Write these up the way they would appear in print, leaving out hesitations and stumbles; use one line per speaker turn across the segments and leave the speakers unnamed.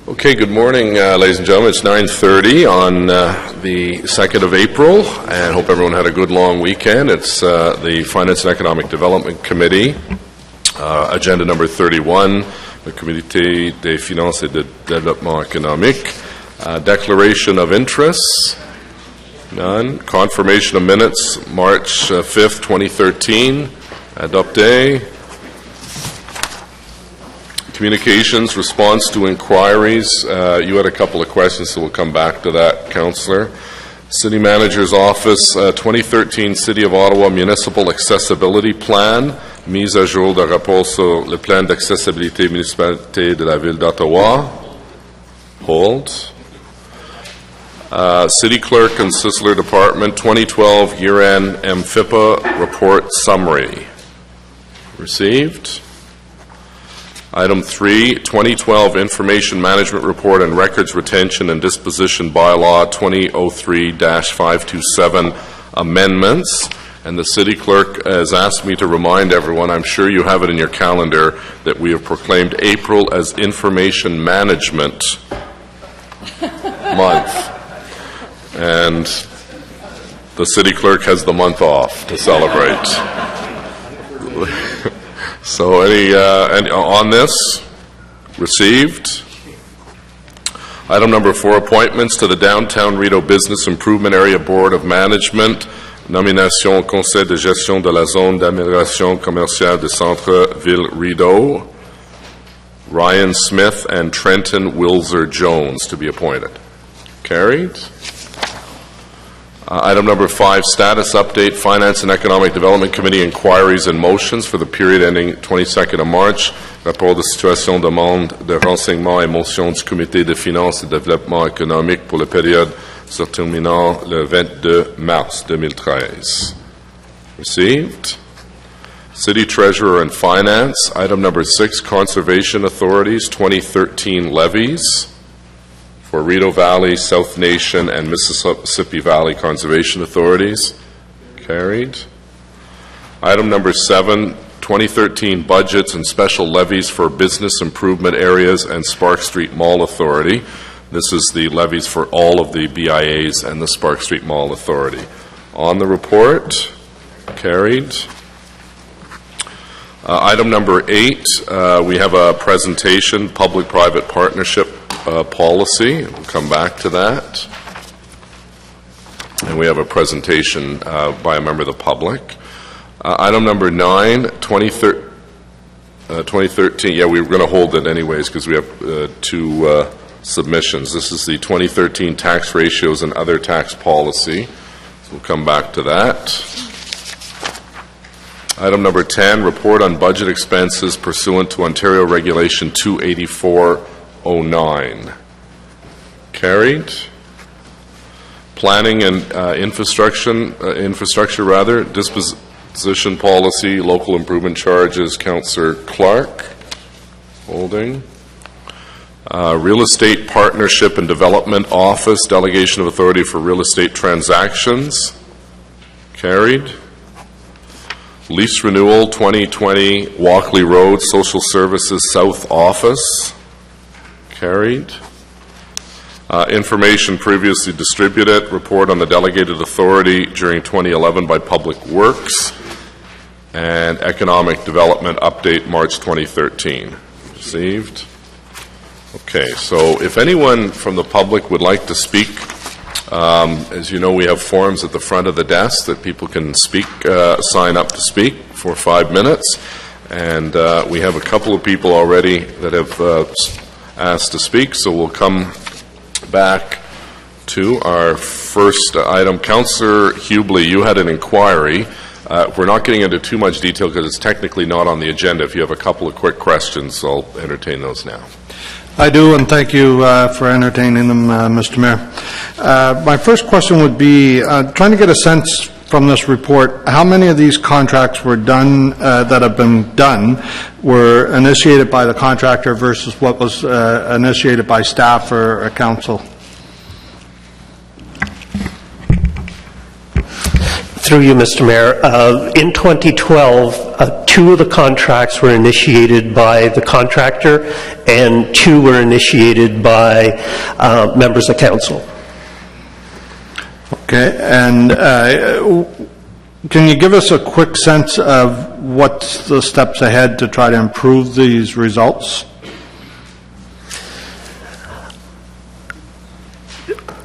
Okay, good morning, ladies and gentlemen. It's 9:30 on the 2nd of April, and hope everyone had a good long weekend. It's the Finance and Economic Development Committee, agenda number 31, le Comité des finances et de développement économique. Declaration of interests, none. Confirmation of minutes, March 5th, 2013, adopté. Communications, response to inquiries. You had a couple of questions, so we'll come back to that, Councillor. City Manager's Office, 2013 City of Ottawa Municipal Accessibility Plan, mise à jour de rapport sur le plan d'accessibilité municipalité de la Ville d'Ottawa. Hold. City Clerk and Sisler Department, 2012 Year-End MFIPA Report Summary. Received. Item 3, 2012 Information Management Report and Records Retention and Disposition Bylaw 2003-527 Amendments. And the City Clerk has asked me to remind everyone, I'm sure you have it in your calendar, that we have proclaimed April as Information Management Month. And the City Clerk has the month off to celebrate. So any on this, received. Item number 4, appointments to the Downtown Rideau Business Improvement Area Board of Management. Nomination au Conseil de gestion de la zone d'amélioration commerciale du Centre-Ville Rideau. Ryan Smith and Trenton Wilzer Jones to be appointed. Carried. Item number 5, status update, Finance and Economic Development Committee inquiries and motions for the period ending 22nd of March. Rapport de situation, demande de renseignements et motions du Comité des finances et de développement économique pour la période se terminant le 22 mars 2013. Received. City Treasurer and Finance. Item number 6, Conservation Authorities 2013 levies for Rideau Valley, South Nation, and Mississippi Valley Conservation Authorities. Carried. Item number 7, 2013 budgets and special levies for Business Improvement Areas and Spark Street Mall Authority. This is the levies for all of the BIAs and the Spark Street Mall Authority. On the report, carried. Item number 8, we have a presentation, public-private partnership policy. We'll come back to that. And we have a presentation by a member of the public. Item number 9, 2013. Yeah, we were going to hold it anyways because we have 2 submissions. This is the 2013 tax ratios and other tax policy. So we'll come back to that. Item number 10, report on budget expenses pursuant to Ontario Regulation 28409. Carried. Planning and infrastructure, disposition policy, local improvement charges, Councillor Clark. Holding. Real Estate Partnership and Development Office, delegation of authority for real estate transactions. Carried. Lease renewal 2020 Walkley Road Social Services South Office. Carried. Information previously distributed. Report on the delegated authority during 2011 by Public Works. And Economic Development Update March 2013. Received. Okay, so if anyone from the public would like to speak, as you know, we have forms at the front of the desk that people can speak, sign up to speak for 5 minutes. And we have a couple of people already that have asked to speak, so we'll come back to our first item. Councillor Hubley, you had an inquiry. We're not getting into too much detail because it's technically not on the agenda. If you have a couple of quick questions, I'll entertain those now.
I do, and thank you for entertaining them, Mr. Mayor. My first question would be trying to get a sense from this report, how many of these contracts were done, that have been done, were initiated by the contractor versus what was initiated by staff or a council?
Through you, Mr. Mayor, in 2012, 2 of the contracts were initiated by the contractor, and 2 were initiated by members of council.
Okay, and can you give us a quick sense of what's the steps ahead to try to improve these results?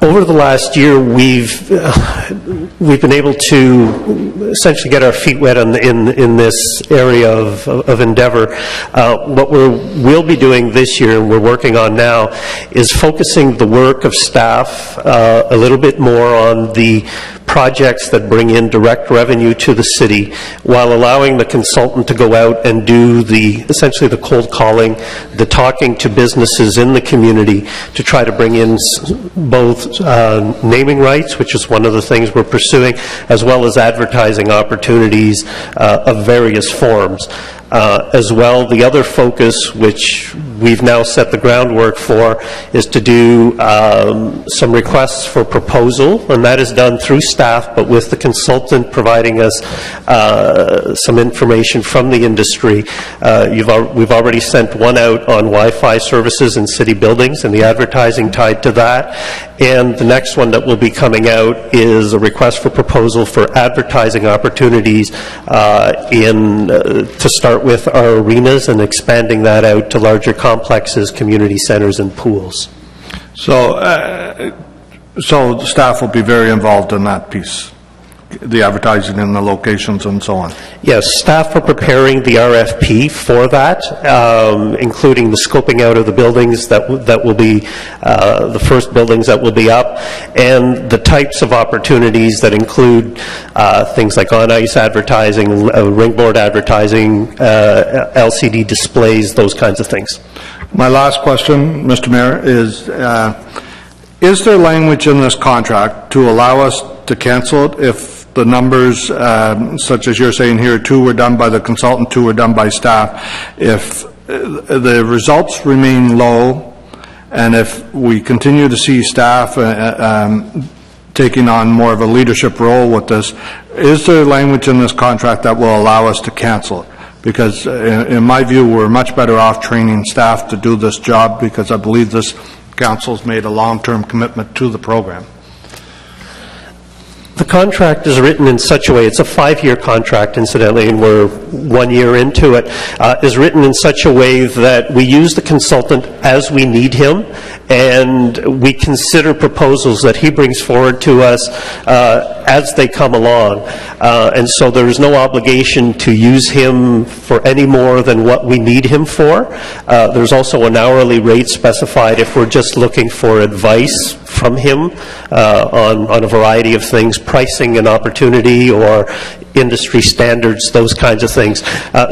Over the last year, we've been able to essentially get our feet wet in this area of endeavor. What we'll be doing this year, and we're working on now, is focusing the work of staff a little bit more on the projects that bring in direct revenue to the city, while allowing the consultant to go out and do essentially the cold calling, the talking to businesses in the community to try to bring in both naming rights, which is one of the things we're pursuing, as well as advertising opportunities of various forms. As well, the other focus, which we've now set the groundwork for, is to do some requests for proposal, and that is done through staff, but with the consultant providing us some information from the industry. We've already sent one out on Wi-Fi services in city buildings and the advertising tied to that. And the next one that will be coming out is a request for proposal for advertising opportunities to start with our arenas and expanding that out to larger complexes, community centers, and pools.
So the staff will be very involved in that piece, the advertising and the locations and so on.
Yes, staff are preparing the RFP for that, including the scoping out of the buildings that will be the first buildings that will be up, and the types of opportunities that include things like on-ice advertising, ringboard advertising, LCD displays, those kinds of things.
My last question, Mr. Mayor, is there language in this contract to allow us to cancel it if the numbers, such as you're saying here, 2 were done by the consultant, 2 were done by staff, if the results remain low, and if we continue to see staff taking on more of a leadership role with this, is there language in this contract that will allow us to cancel it? Because in my view, we're much better off training staff to do this job, because I believe this council's made a long-term commitment to the program.
The contract is written in such a way, it's a 5-year contract, incidentally, and we're 1 year into it, is written in such a way that we use the consultant as we need him, and we consider proposals that he brings forward to us as they come along. And so there is no obligation to use him for any more than what we need him for. There's also an hourly rate specified if we're just looking for advice from him on a variety of things, pricing and opportunity or industry standards, those kinds of things.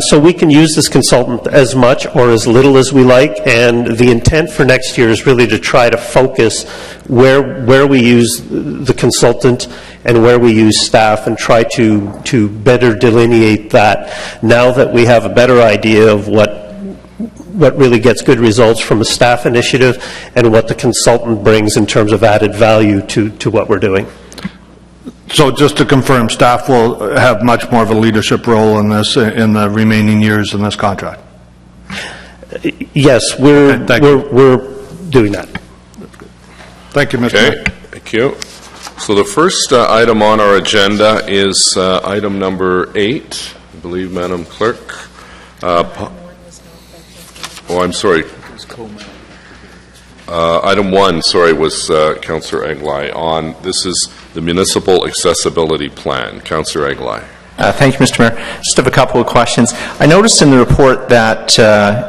So we can use this consultant as much or as little as we like, and the intent for next year is really to try to focus where we use the consultant and where we use staff, and try to better delineate that now that we have a better idea of what really gets good results from a staff initiative and what the consultant brings in terms of added value to what we're doing.
So just to confirm, staff will have much more of a leadership role in this in the remaining years in this contract?
Yes, we're doing that.
Thank you, Mr.
Okay, thank you. So the first item on our agenda is item number 8, I believe, Madam Clerk. I'm sorry. Item 1, sorry, was Councillor Eglai on. This is the Municipal Accessibility Plan. Councillor Eglai.
Thank you, Mr. Mayor. Just have a couple of questions. I noticed in the report that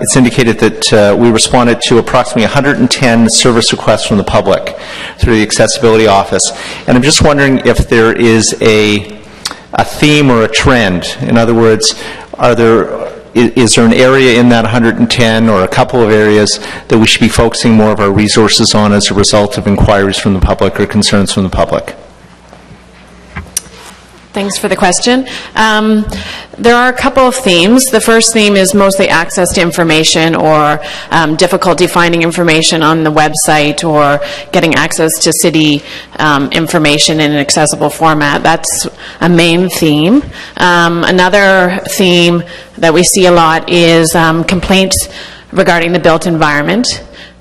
it's indicated that we responded to approximately 110 service requests from the public through the Accessibility Office. And I'm just wondering if there is a theme or a trend. In other words, is there an area in that 110 or a couple of areas that we should be focusing more of our resources on as a result of inquiries from the public or concerns from the public?
Thanks for the question. There are a couple of themes. The first theme is mostly access to information or difficulty finding information on the website or getting access to city information in an accessible format. That's a main theme. Another theme that we see a lot is complaints regarding the built environment.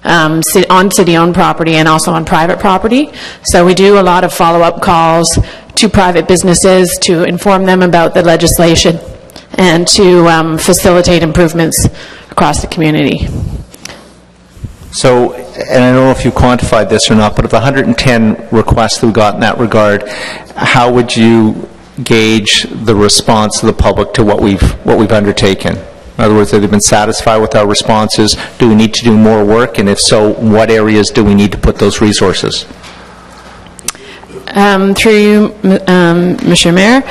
On city-owned property and also on private property. So we do a lot of follow-up calls to private businesses to inform them about the legislation and to facilitate improvements across the community.
So, and I don't know if you quantified this or not, but of the 110 requests that we got in that regard, how would you gauge the response of the public to what we've undertaken? In other words, have they been satisfied with our responses? Do we need to do more work? And if so, what areas do we need to put those resources?
Through you, Mr. Mayor,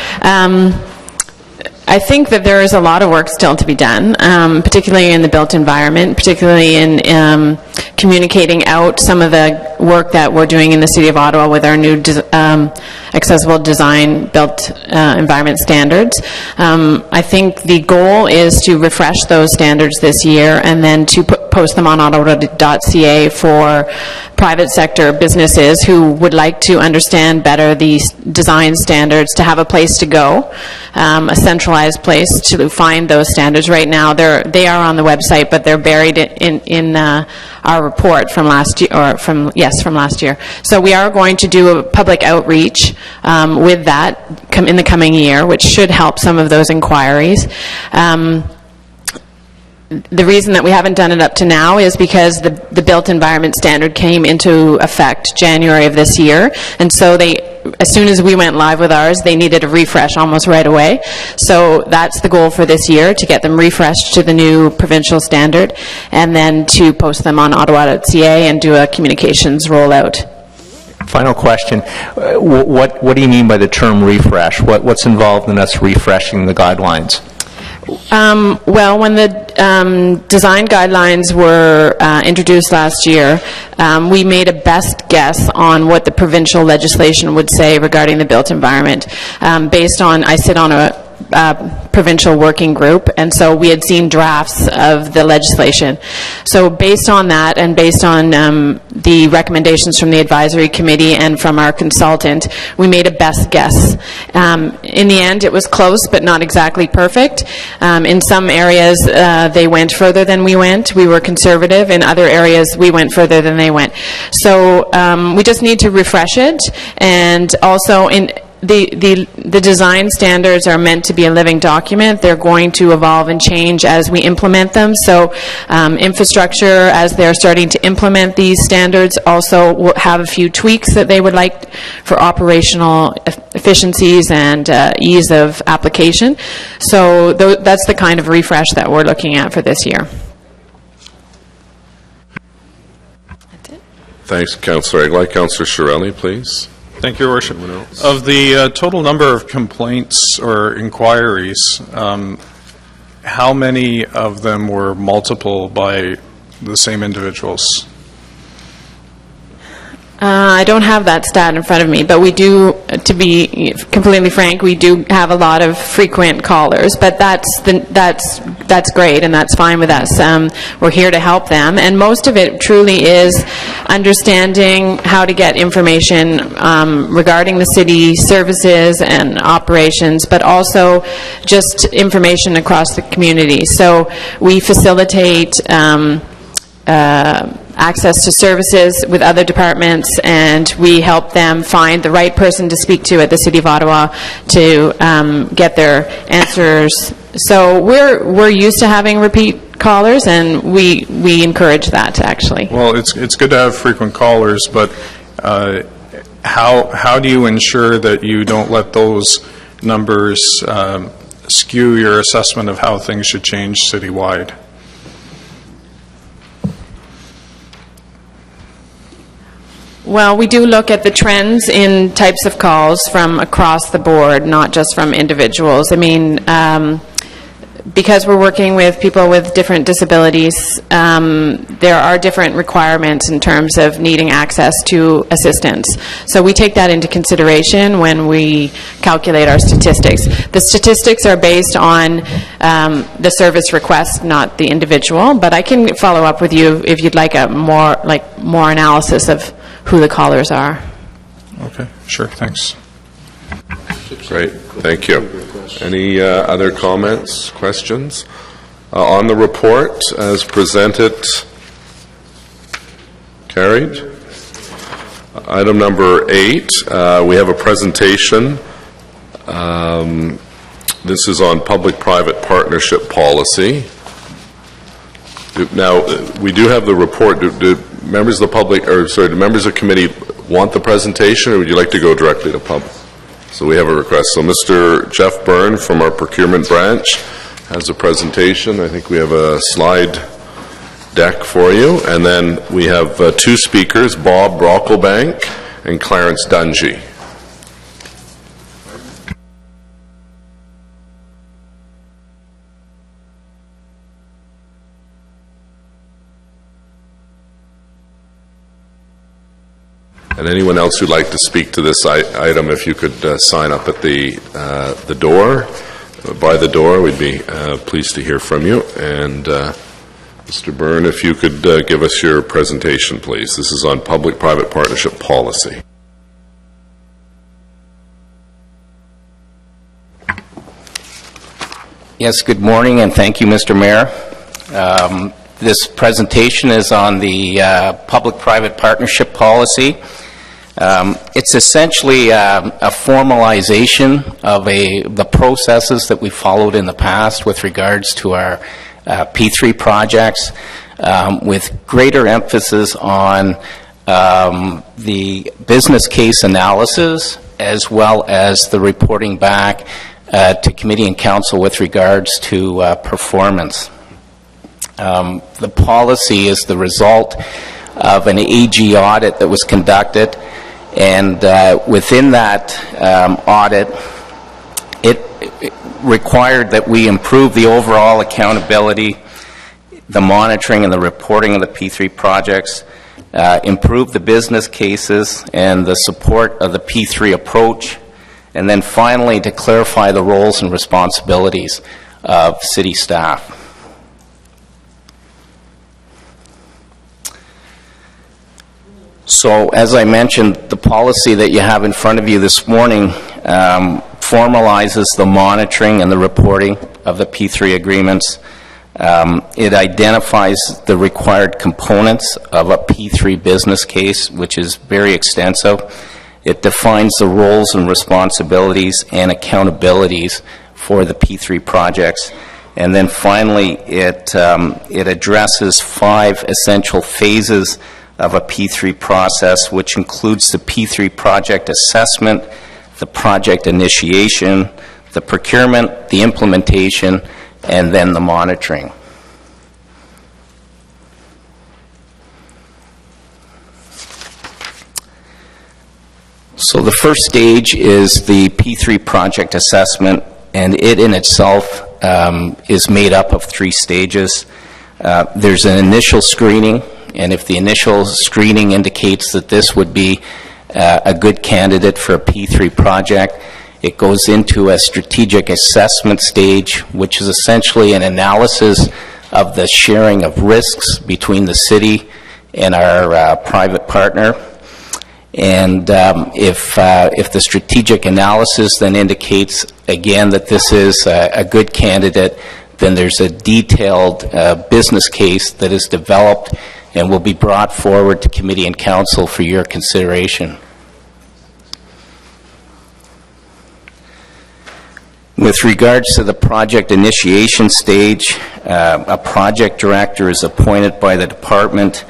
I think that there is a lot of work still to be done, particularly in the built environment, particularly in communicating out some of the work that we're doing in the City of Ottawa with our new accessible design built environment standards. I think the goal is to refresh those standards this year and then to post them on ottawa.ca for private sector businesses who would like to understand better these design standards, to have a place to go, a centralized place to find those standards. Right now they are on the website, but they're buried in our report from last year, or from last year. So we are going to do a public outreach with that in the coming year, which should help some of those inquiries. The reason that we haven't done it up to now is because the built environment standard came into effect January of this year, and so as soon as we went live with ours, they needed a refresh almost right away. So that's the goal for this year, to get them refreshed to the new provincial standard, and then to post them on ottawa.ca and do a communications rollout.
Final question. What do you mean by the term refresh? What's involved in us refreshing the guidelines?
Well, when the design guidelines were introduced last year, we made a best guess on what the provincial legislation would say regarding the built environment. Based on, I sit on a provincial working group, and so we had seen drafts of the legislation. So based on that, and based on the recommendations from the advisory committee and from our consultant, we made a best guess. In the end, it was close, but not exactly perfect. In some areas, they went further than we went. We were conservative. In other areas, we went further than they went. So we just need to refresh it, and also the design standards are meant to be a living document. They're going to evolve and change as we implement them. So infrastructure, as they're starting to implement these standards, also will have a few tweaks that they would like for operational efficiencies and ease of application. So that's the kind of refresh that we're looking at for this year.
Thanks, Councillor Egley. Councillor Shirelli, please.
Thank you, Your Worship. Of the total number of complaints or inquiries, how many of them were multiple by the same individuals?
I don't have that stat in front of me, but we do, to be completely frank, we do have a lot of frequent callers, but that's great, and that's fine with us. We're here to help them, and most of it truly is understanding how to get information regarding the city services and operations, but also just information across the community. So we facilitate access to services with other departments, and we help them find the right person to speak to at the City of Ottawa to get their answers. So we're used to having repeat callers, and we encourage that, actually.
Well, it's good to have frequent callers, but how do you ensure that you don't let those numbers skew your assessment of how things should change citywide?
Well, we do look at the trends in types of calls from across the board, not just from individuals. I mean, because we're working with people with different disabilities, there are different requirements in terms of needing access to assistance. So we take that into consideration when we calculate our statistics. The statistics are based on the service request, not the individual, but I can follow up with you if you'd like a more analysis of who the callers are.
Okay, sure, thanks.
Great, thank you. Any other comments, questions? On the report as presented, carried. Item number 8, we have a presentation. This is on public-private partnership policy. Now, we do have the report. Do members of the public, or sorry, do members of the committee want the presentation, or would you like to go directly to public? So we have a request. So Mr. Jeff Byrne from our procurement branch has a presentation. I think we have a slide deck for you. And then we have 2 speakers, Bob Brocklebank and Clarence Dungy. And anyone else who'd like to speak to this item, if you could sign up at the door, by the door, we'd be pleased to hear from you. And Mr. Byrne, if you could give us your presentation, please. This is on public-private partnership policy.
Yes, good morning, and thank you, Mr. Mayor. This presentation is on the public-private partnership policy. It's essentially a formalization of the processes that we followed in the past with regards to our P3 projects, with greater emphasis on the business case analysis as well as the reporting back to committee and council with regards to performance. The policy is the result of an AG audit that was conducted, and within that audit, it required that we improve the overall accountability, the monitoring and the reporting of the P3 projects, improve the business cases and the support of the P3 approach, and then finally to clarify the roles and responsibilities of city staff. So, as I mentioned, the policy that you have in front of you this morning formalizes the monitoring and the reporting of the P3 agreements. It identifies the required components of a P3 business case, which is very extensive. It defines the roles and responsibilities and accountabilities for the P3 projects. And then finally, it addresses 5 essential phases of a P3 process, which includes the P3 project assessment, the project initiation, the procurement, the implementation, and then the monitoring. So the first stage is the P3 project assessment, and it in itself is made up of 3 stages. There's an initial screening, and if the initial screening indicates that this would be a good candidate for a P3 project, it goes into a strategic assessment stage, which is essentially an analysis of the sharing of risks between the city and our private partner. And if the strategic analysis then indicates, again, that this is a good candidate, then there's a detailed business case that is developed and will be brought forward to committee and council for your consideration. With regards to the project initiation stage, a project director is appointed by the department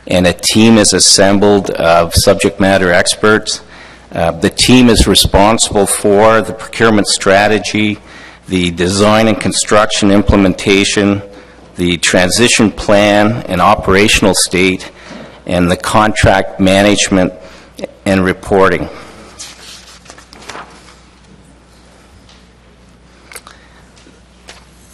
and a team is assembled of subject matter experts. The team is responsible for the procurement strategy, the design and construction implementation, the transition plan and operational state, and the contract management and reporting.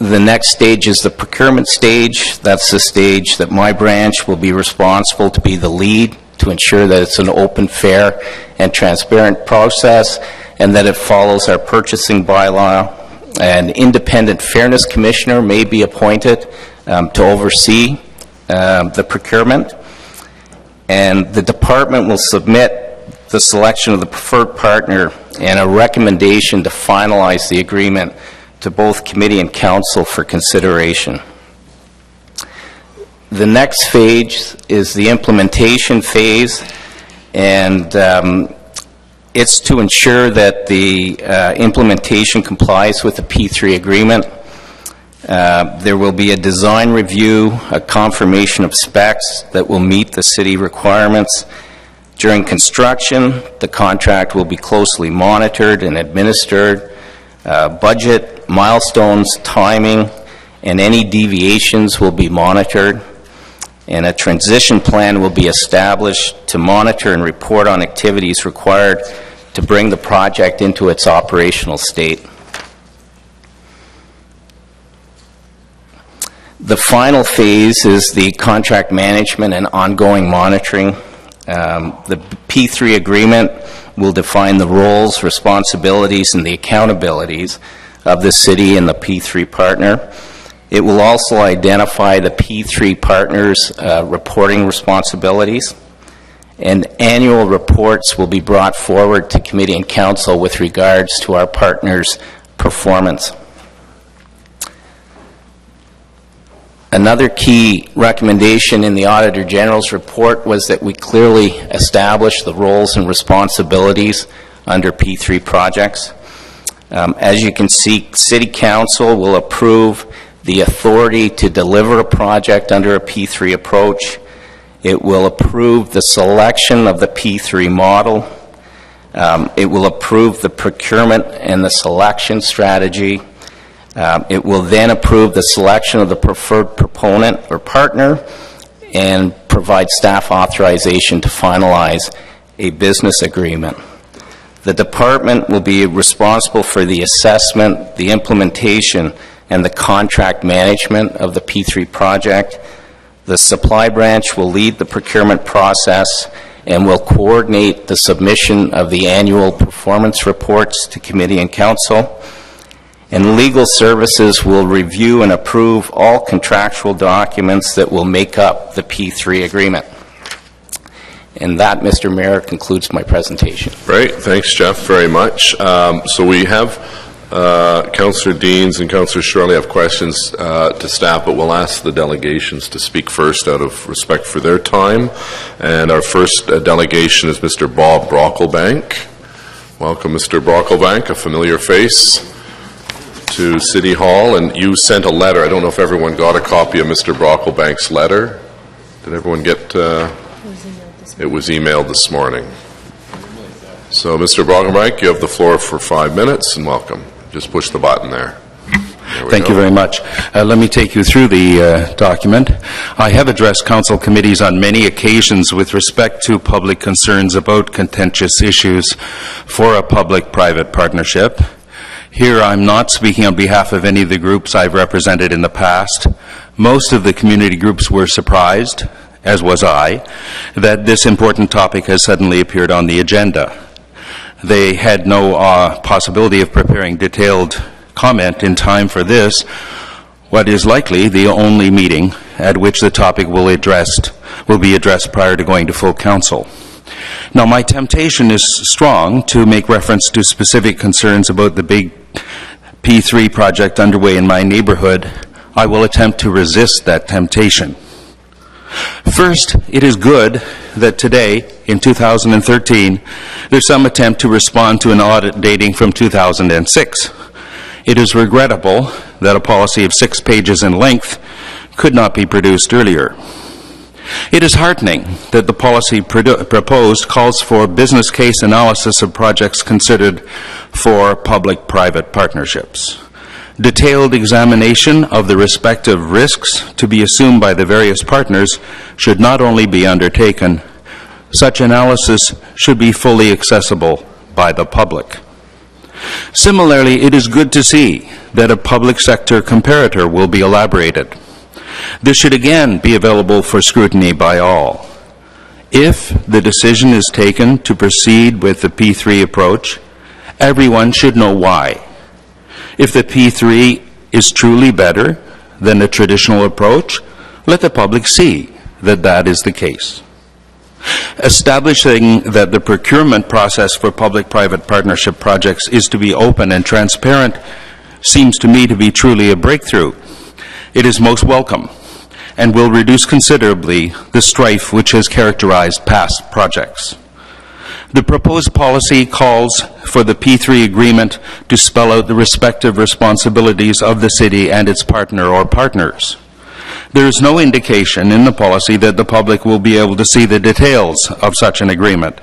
The next stage is the procurement stage. That's the stage that my branch will be responsible to be the lead to ensure that it's an open, fair, and transparent process, and that it follows our purchasing bylaw. An independent fairness commissioner may be appointed to oversee the procurement, and the department will submit the selection of the preferred partner and a recommendation to finalize the agreement to both committee and council for consideration. The next phase is the implementation phase, and it's to ensure that the implementation complies with the P3 agreement. There will be a design review, a confirmation of specs that will meet the city requirements. During construction, the contract will be closely monitored and administered. Budget, milestones, timing, and any deviations will be monitored. And a transition plan will be established to monitor and report on activities required to bring the project into its operational state. The final phase is the contract management and ongoing monitoring. The P3 agreement will define the roles, responsibilities, and the accountabilities of the city and the P3 partner. It will also identify the P3 partners' reporting responsibilities, and annual reports will be brought forward to committee and council with regards to our partners' performance. Another key recommendation in the Auditor General's report was that we clearly establish the roles and responsibilities under P3 projects. As you can see, City Council will approve the authority to deliver a project under a P3 approach. It will approve the selection of the P3 model. It will approve the procurement and the selection strategy. It will then approve the selection of the preferred proponent or partner and provide staff authorization to finalize a business agreement. The department will be responsible for the assessment, the implementation, and the contract management of the P3 project. The supply branch will lead the procurement process and will coordinate the submission of the annual performance reports to committee and council. And legal services will review and approve all contractual documents that will make up the P3 agreement. And that, Mr. Mayor, concludes my presentation.
Great. Thanks, Jeff, very much. So we have Councillor Deans and Councillor Shirley have questions to staff, but we'll ask the delegations to speak first out of respect for their time. And our first delegation is Mr. Bob Brocklebank. Welcome, Mr. Brocklebank, a familiar face to City Hall. And you sent a letter. I don't know if everyone got a copy of Mr. Brocklebank's letter. Did everyone get... It was emailed this morning. So, Mr. Brocklebank, you have the floor for 5 minutes, and welcome. Just push the button there.
Thank you very much. Let me take you through the document. I have addressed council committees on many occasions with respect to public concerns about contentious issues for a public-private partnership. Here, I'm not speaking on behalf of any of the groups I've represented in the past. Most of the community groups were surprised, as was I, that this important topic has suddenly appeared on the agenda. They had no possibility of preparing detailed comment in time for this, what is likely the only meeting at which the topic will be addressed prior to going to full council. Now, my temptation is strong to make reference to specific concerns about the big P3 project underway in my neighborhood. I will attempt to resist that temptation. First, it is good that today, in 2013, there's some attempt to respond to an audit dating from 2006. It is regrettable that a policy of 6 pages in length could not be produced earlier. It is heartening that the policy proposed calls for business case analysis of projects considered for public-private partnerships. Detailed examination of the respective risks to be assumed by the various partners should not only be undertaken, such analysis should be fully accessible by the public. Similarly, it is good to see that a public sector comparator will be elaborated. This should again be available for scrutiny by all. If the decision is taken to proceed with the P3 approach, everyone should know why. If the P3 is truly better than the traditional approach, let the public see that that is the case. Establishing that the procurement process for public-private partnership projects is to be open and transparent seems to me to be truly a breakthrough. It is most welcome and will reduce considerably the strife which has characterized past projects. The proposed policy calls for the P3 agreement to spell out the respective responsibilities of the city and its partner or partners. There is no indication in the policy that the public will be able to see the details of such an agreement.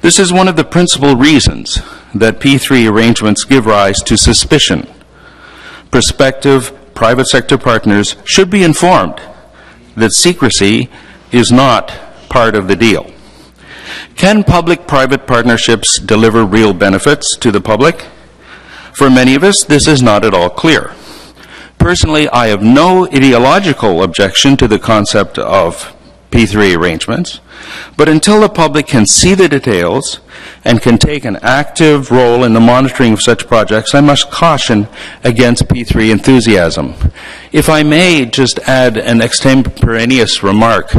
This is one of the principal reasons that P3 arrangements give rise to suspicion. Prospective private sector partners should be informed that secrecy is not part of the deal. Can public-private partnerships deliver real benefits to the public? For many of us, this is not at all clear. Personally, I have no ideological objection to the concept of P3 arrangements, but until the public can see the details and can take an active role in the monitoring of such projects, I must caution against P3 enthusiasm. If I may just add an extemporaneous remark,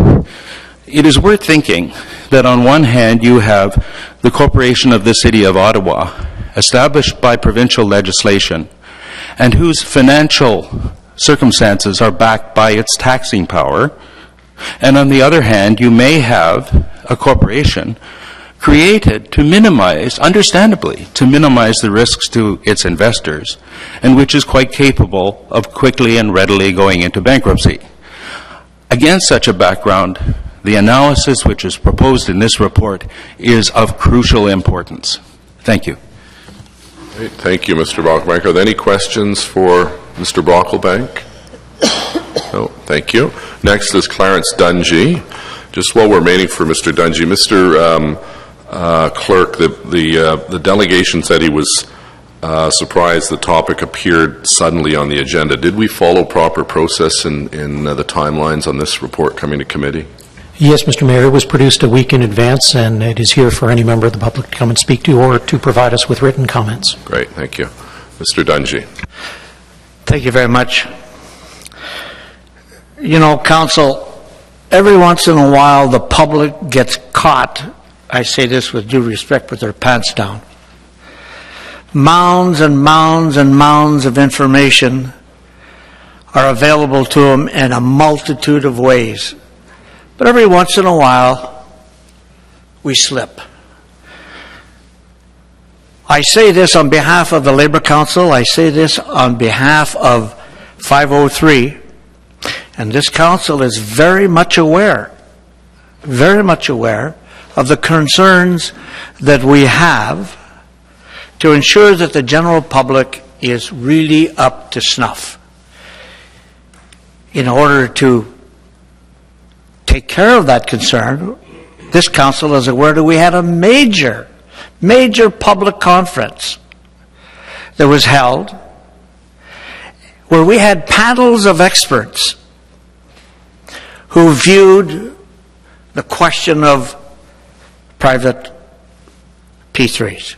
it is worth thinking that on one hand you have the Corporation of the City of Ottawa, established by provincial legislation, and whose financial circumstances are backed by its taxing power, and on the other hand, you may have a corporation created to minimize, understandably, to minimize the risks to its investors, and which is quite capable of quickly and readily going into bankruptcy. Against such a background, the analysis which is proposed in this report is of crucial importance. Thank you.
Great. Thank you, Mr. Brockbank. Are there any questions for Mr. Brocklebank? No, thank you. Next is Clarence Dungy. Just while we're waiting for Mr. Dungy, Mr. Clerk, the delegation said he was surprised the topic appeared suddenly on the agenda. Did we follow proper process in the timelines on this report coming to committee?
Yes, Mr. Mayor, it was produced a week in advance, and it is here for any member of the public to come and speak to or to provide us with written comments.
Great, thank you. Mr. Dungy.
Thank you very much. You know, Council, every once in a while the public gets caught, I say this with due respect, with their pants down. Mounds and mounds and mounds of information are available to them in a multitude of ways. But every once in a while, we slip. I say this on behalf of the Labour Council. I say this on behalf of 503. And this Council is very much aware of the concerns that we have to ensure that the general public is really up to snuff in order to take care of that concern. This Council is aware that we had a major public conference that was held where we had panels of experts who viewed the question of private P3s.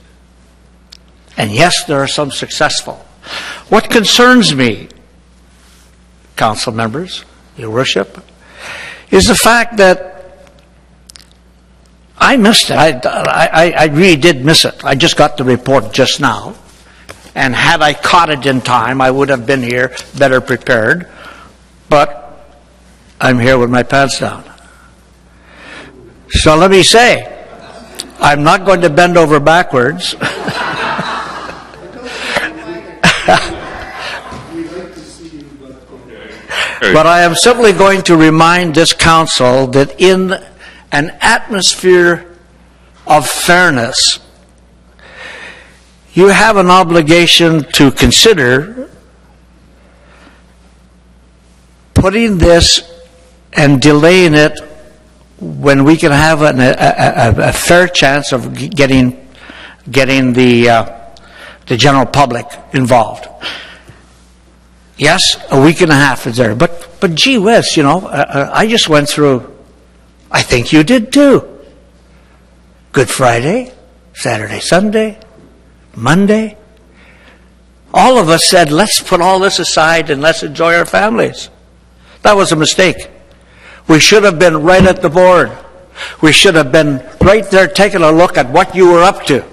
And yes, there are some successful. What concerns me, Council members, Your Worship, is the fact that I missed it. I really did miss it. I just got the report just now. And had I caught it in time, I would have been here better prepared. But I'm here with my pants down. So let me say, I'm not going to bend over backwards. But I am simply going to remind this Council that in an atmosphere of fairness, you have an obligation to consider putting this and delaying it when we can have a fair chance of getting the the general public involved. Yes, a week and a half is there, but gee whiz, you know, I just went through, I think you did too. Good Friday, Saturday, Sunday, Monday. All of us said, let's put all this aside and let's enjoy our families. That was a mistake. We should have been right at the board. We should have been right there taking a look at what you were up to.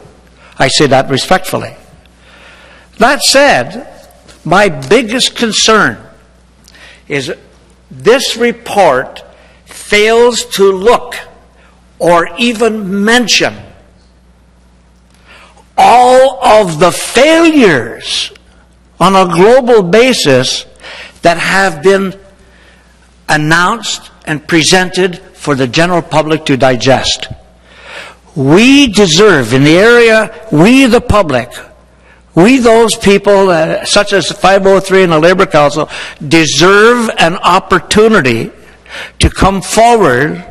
I say that respectfully. That said, my biggest concern is this report fails to look or even mention all of the failures on a global basis that have been announced and presented for the general public to digest. We deserve, in the area, we the public, we those people, such as 503 and the Labour Council, deserve an opportunity to come forward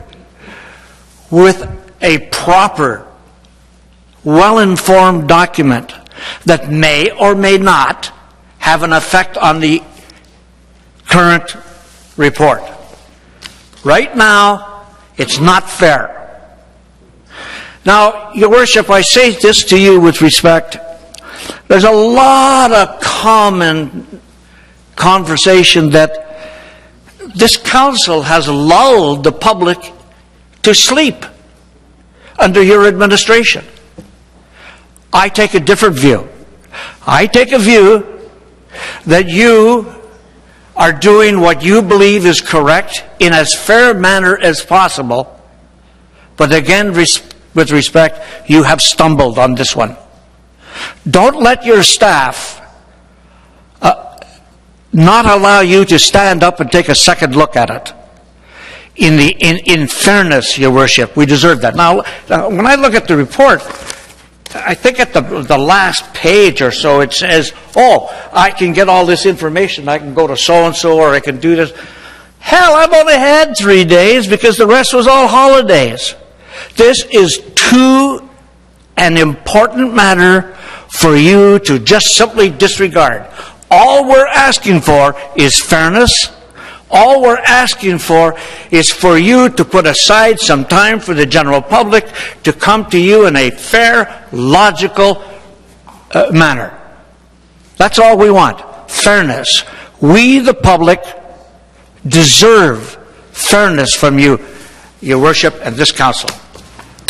with a proper, well-informed document that may or may not have an effect on the current report. Right now, it's not fair. Now, Your Worship, I say this to you with respect. There's a lot of common conversation that this council has lulled the public to sleep under your administration. I take a different view. I take a view that you are doing what you believe is correct in as fair a manner as possible, but again, with respect, you have stumbled on this one. Don't let your staff not allow you to stand up and take a second look at it. In fairness, Your Worship, we deserve that. Now, when I look at the report, I think at the last page or so it says, oh, I can get all this information. I can go to so-and-so or I can do this. Hell, I've only had 3 days because the rest was all holidays. This is too an important matter for you to just simply disregard. All we're asking for is fairness. All we're asking for is for you to put aside some time for the general public to come to you in a fair, logical manner. That's all we want. Fairness. We, the public, deserve fairness from you, Your Worship, and this council.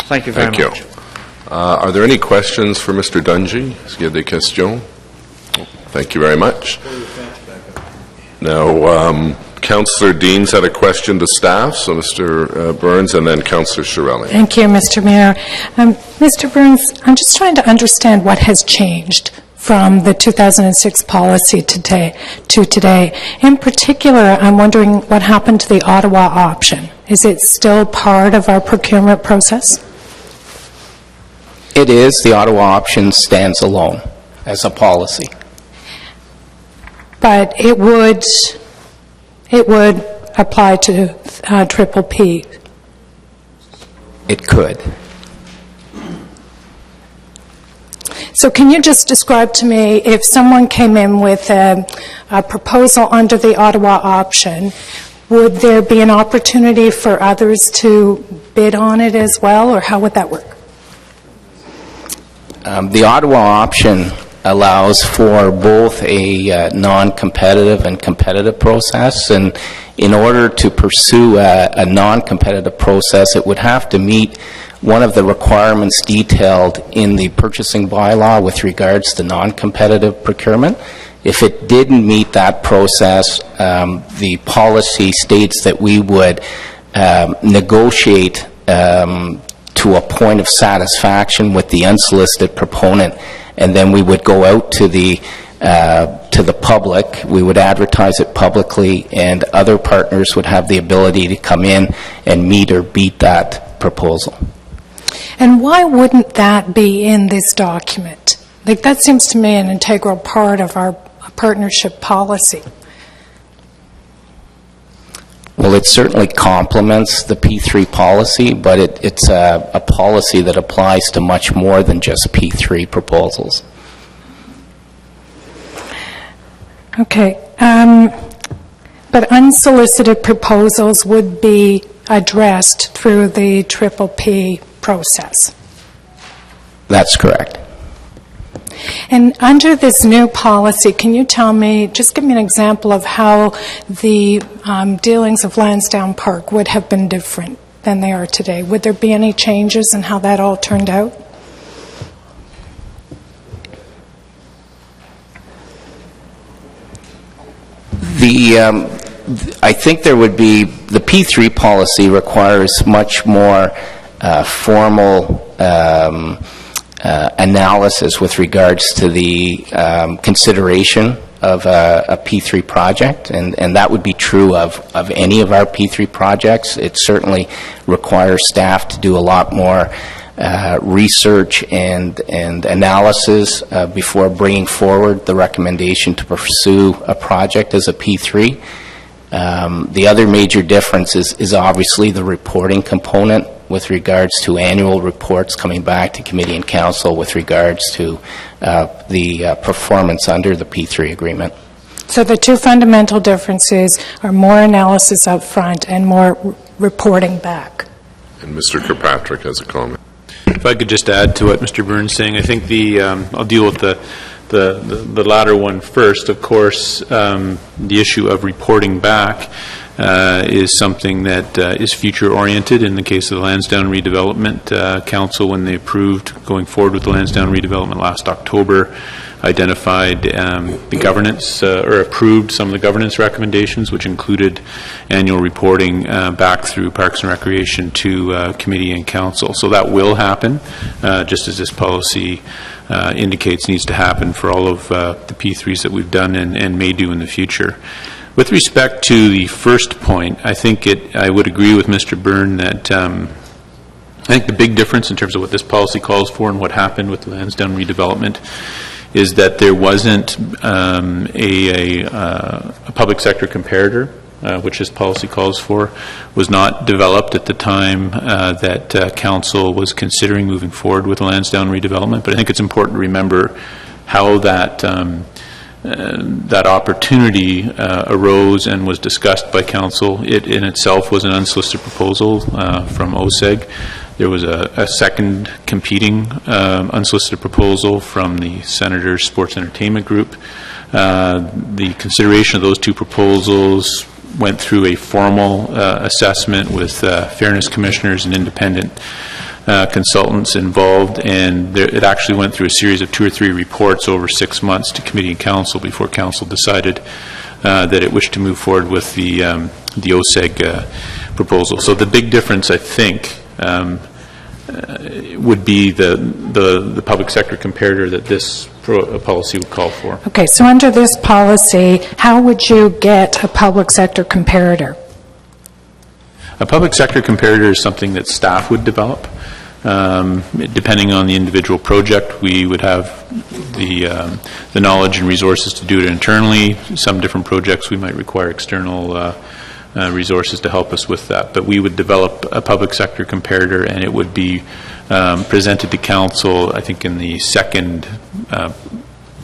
Thank you very much.
Thank you. Are there any questions for Mr. Dungy? Est-ce qu'il y a des questions? Thank you very much. Now, Councillor Deans had a question to staff, so Mr. Burns, and then Councillor Shirelli.
Thank you, Mr. Mayor. Mr. Burns, I'm just trying to understand what has changed from the 2006 policy to today. In particular, I'm wondering what happened to the Ottawa option. Is it still part of our procurement process?
It is. The Ottawa option stands alone as a policy.
But it would apply to Triple P.
It could.
So can you just describe to me, if someone came in with a proposal under the Ottawa option, would there be an opportunity for others to bid on it as well, or how would that work?
The Ottawa option allows for both a non-competitive and competitive process, and in order to pursue a non-competitive process, it would have to meet one of the requirements detailed in the purchasing bylaw with regards to non-competitive procurement. If it didn't meet that process, the policy states that we would negotiate to a point of satisfaction with the unsolicited proponent, and then we would go out to the public. We would advertise it publicly, and other partners would have the ability to come in and meet or beat that proposal.
And why wouldn't that be in this document? Like, that seems to me an integral part of our partnership policy.
Well, it certainly complements the P3 policy, but it's a policy that applies to much more than just P3 proposals.
Okay. But unsolicited proposals would be addressed through the Triple P process.
That's correct.
And under this new policy, can you tell me, just give me an example of how the dealings of Lansdowne Park would have been different than they are today? Would there be any changes in how that all turned out?
I think there would be, the P3 policy requires much more formal analysis with regards to the consideration of a P3 project, and that would be true of any of our P3 projects. It certainly requires staff to do a lot more research and analysis before bringing forward the recommendation to pursue a project as a P3. The other major difference is obviously the reporting component with regards to annual reports coming back to committee and council with regards to the performance under the P3 agreement.
So the two fundamental differences are more analysis up front and more reporting back.
And Mr. Kirkpatrick has a comment.
If I could just add to what Mr. Burns is saying, I think I'll deal with the latter one first. Of course, the issue of reporting back is something that is future-oriented. In the case of the Lansdowne Redevelopment Council, when they approved going forward with the Lansdowne redevelopment last October, identified the governance, or approved some of the governance recommendations, which included annual reporting back through Parks and Recreation to committee and council. So that will happen, just as this policy indicates needs to happen for all of the P3s that we've done and may do in the future. With respect to the first point, I think I would agree with Mr. Byrne that I think the big difference in terms of what this policy calls for and what happened with the Lansdowne redevelopment is that there wasn't a public sector comparator, which this policy calls for, was not developed at the time that council was considering moving forward with the Lansdowne redevelopment. But I think it's important to remember how that opportunity arose and was discussed by council. It in itself was an unsolicited proposal from OSEG. There was a second competing unsolicited proposal from the Senators Sports Entertainment Group. The consideration of those two proposals went through a formal assessment with fairness commissioners and independent consultants involved, and it actually went through a series of 2 or 3 reports over 6 months to committee and council before council decided that it wished to move forward with the OSEG proposal. So the big difference, I think, would be the public sector comparator that this policy would call for.
Okay, so under this policy, how would you get a public sector comparator?
A public sector comparator is something that staff would develop. Depending on the individual project, we would have the knowledge and resources to do it internally. Some different projects we might require external resources to help us with that. But we would develop a public sector comparator, and it would be presented to council, I think, in the second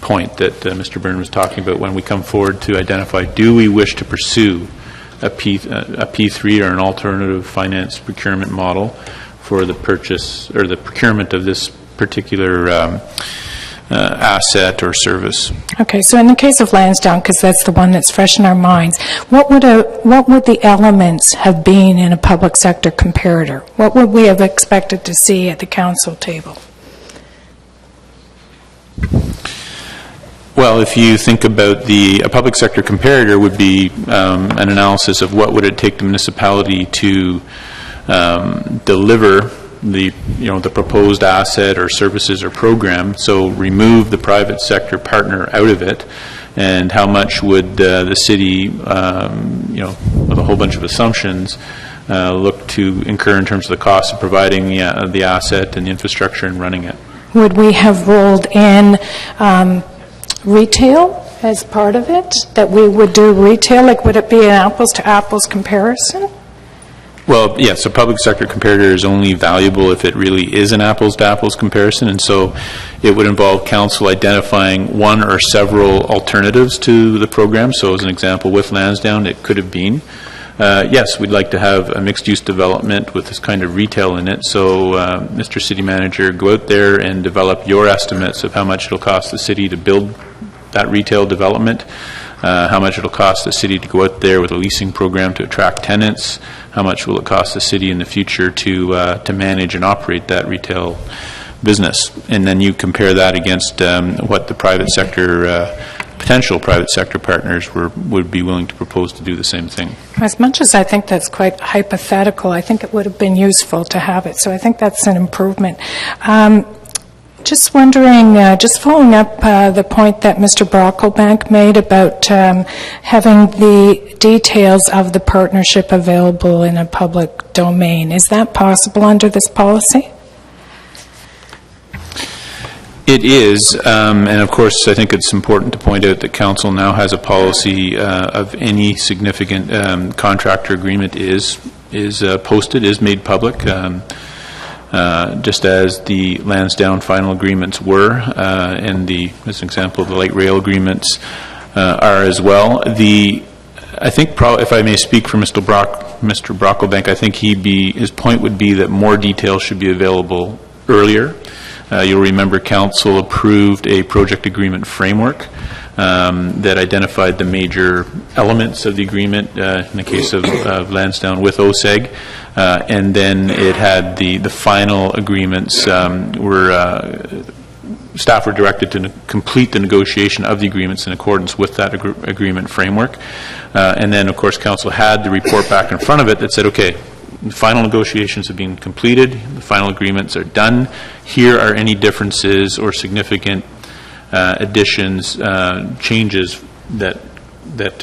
point that Mr. Byrne was talking about, when we come forward to identify, do we wish to pursue a P3 or an alternative finance procurement model for the purchase or the procurement of this particular asset or service.
Okay, so in the case of Lansdowne, because that's the one that's fresh in our minds, what would the elements have been in a public sector comparator? What would we have expected to see at the council table?
Well, if you think about a public sector comparator would be an analysis of what would it take the municipality to deliver the proposed asset or services or program, so remove the private sector partner out of it, and how much would the city, with a whole bunch of assumptions, look to incur in terms of the cost of providing the asset and the infrastructure and running it.
Would we have rolled in retail as part of it, that we would do retail? Like, would it be an apples to apples comparison?
Well, yes, a public sector comparator is only valuable if it really is an apples-to-apples comparison, and so it would involve council identifying one or several alternatives to the program. So as an example, with Lansdowne, it could have been, yes, we'd like to have a mixed-use development with this kind of retail in it, so Mr. City Manager, go out there and develop your estimates of how much it'll cost the city to build that retail development, how much it'll cost the city to go out there with a leasing program to attract tenants, how much will it cost the city in the future to manage and operate that retail business. And then you compare that against what the private sector, potential private sector partners would be willing to propose to do the same thing.
As much as I think that's quite hypothetical, I think it would have been useful to have it. So I think that's an improvement. Just wondering, just following up the point that Mr. Brocklebank made about having the details of the partnership available in a public domain. Is that possible under this policy?
It is, and of course I think it's important to point out that Council now has a policy of any significant contractor agreement is posted, is made public. Just as the Lansdowne final agreements were, and as an example, the light rail agreements are as well. I think, if I may speak for Mr. Brocklebank, I think his point would be that more details should be available earlier. You'll remember Council approved a project agreement framework that identified the major elements of the agreement in the case of Lansdowne with OSEG, and then it had the final agreements staff were directed to complete the negotiation of the agreements in accordance with that agreement framework, and then of course Council had the report back in front of it that said, okay, the final negotiations have been completed, the final agreements are done, here are any differences or significant additions, changes that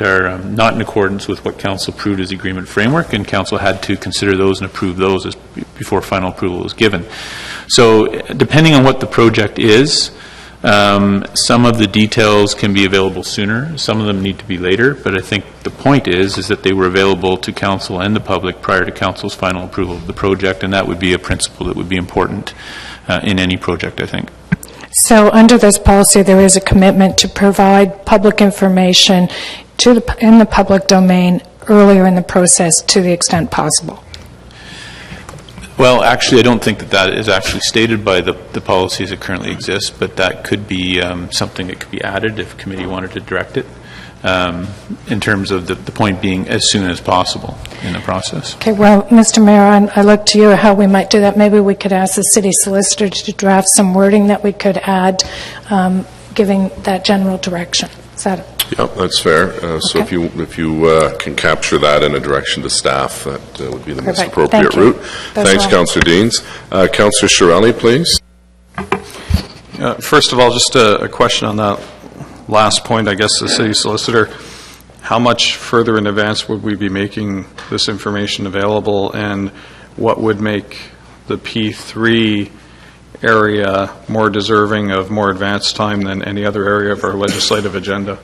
are not in accordance with what Council approved as the agreement framework, and Council had to consider those and approve those before final approval was given. So depending on what the project is, some of the details can be available sooner, some of them need to be later, but I think the point is that they were available to Council and the public prior to Council's final approval of the project, and that would be a principle that would be important in any project, I think.
So under this policy, there is a commitment to provide public information in the public domain earlier in the process to the extent possible.
Well, actually, I don't think that is actually stated by the policies that currently exist, but that could be something that could be added if committee wanted to direct it, in terms of the point being as soon as possible in the process. Okay,
well, Mr. Mayor, I look to you how we might do that. Maybe we could ask the city solicitor to draft some wording that we could add, giving that general direction. Is that
Yep, that's fair. So
okay.
if you can capture that in a direction to staff, that would be the most
Perfect.
appropriate
Thank you.
route. Thanks, Councillor Deans. Councillor Shirelli, please.
First of all, just a question on that last point, I guess, the city solicitor. How much further in advance would we be making this information available, and what would make the P3 area more deserving of more advanced time than any other area of our legislative agenda?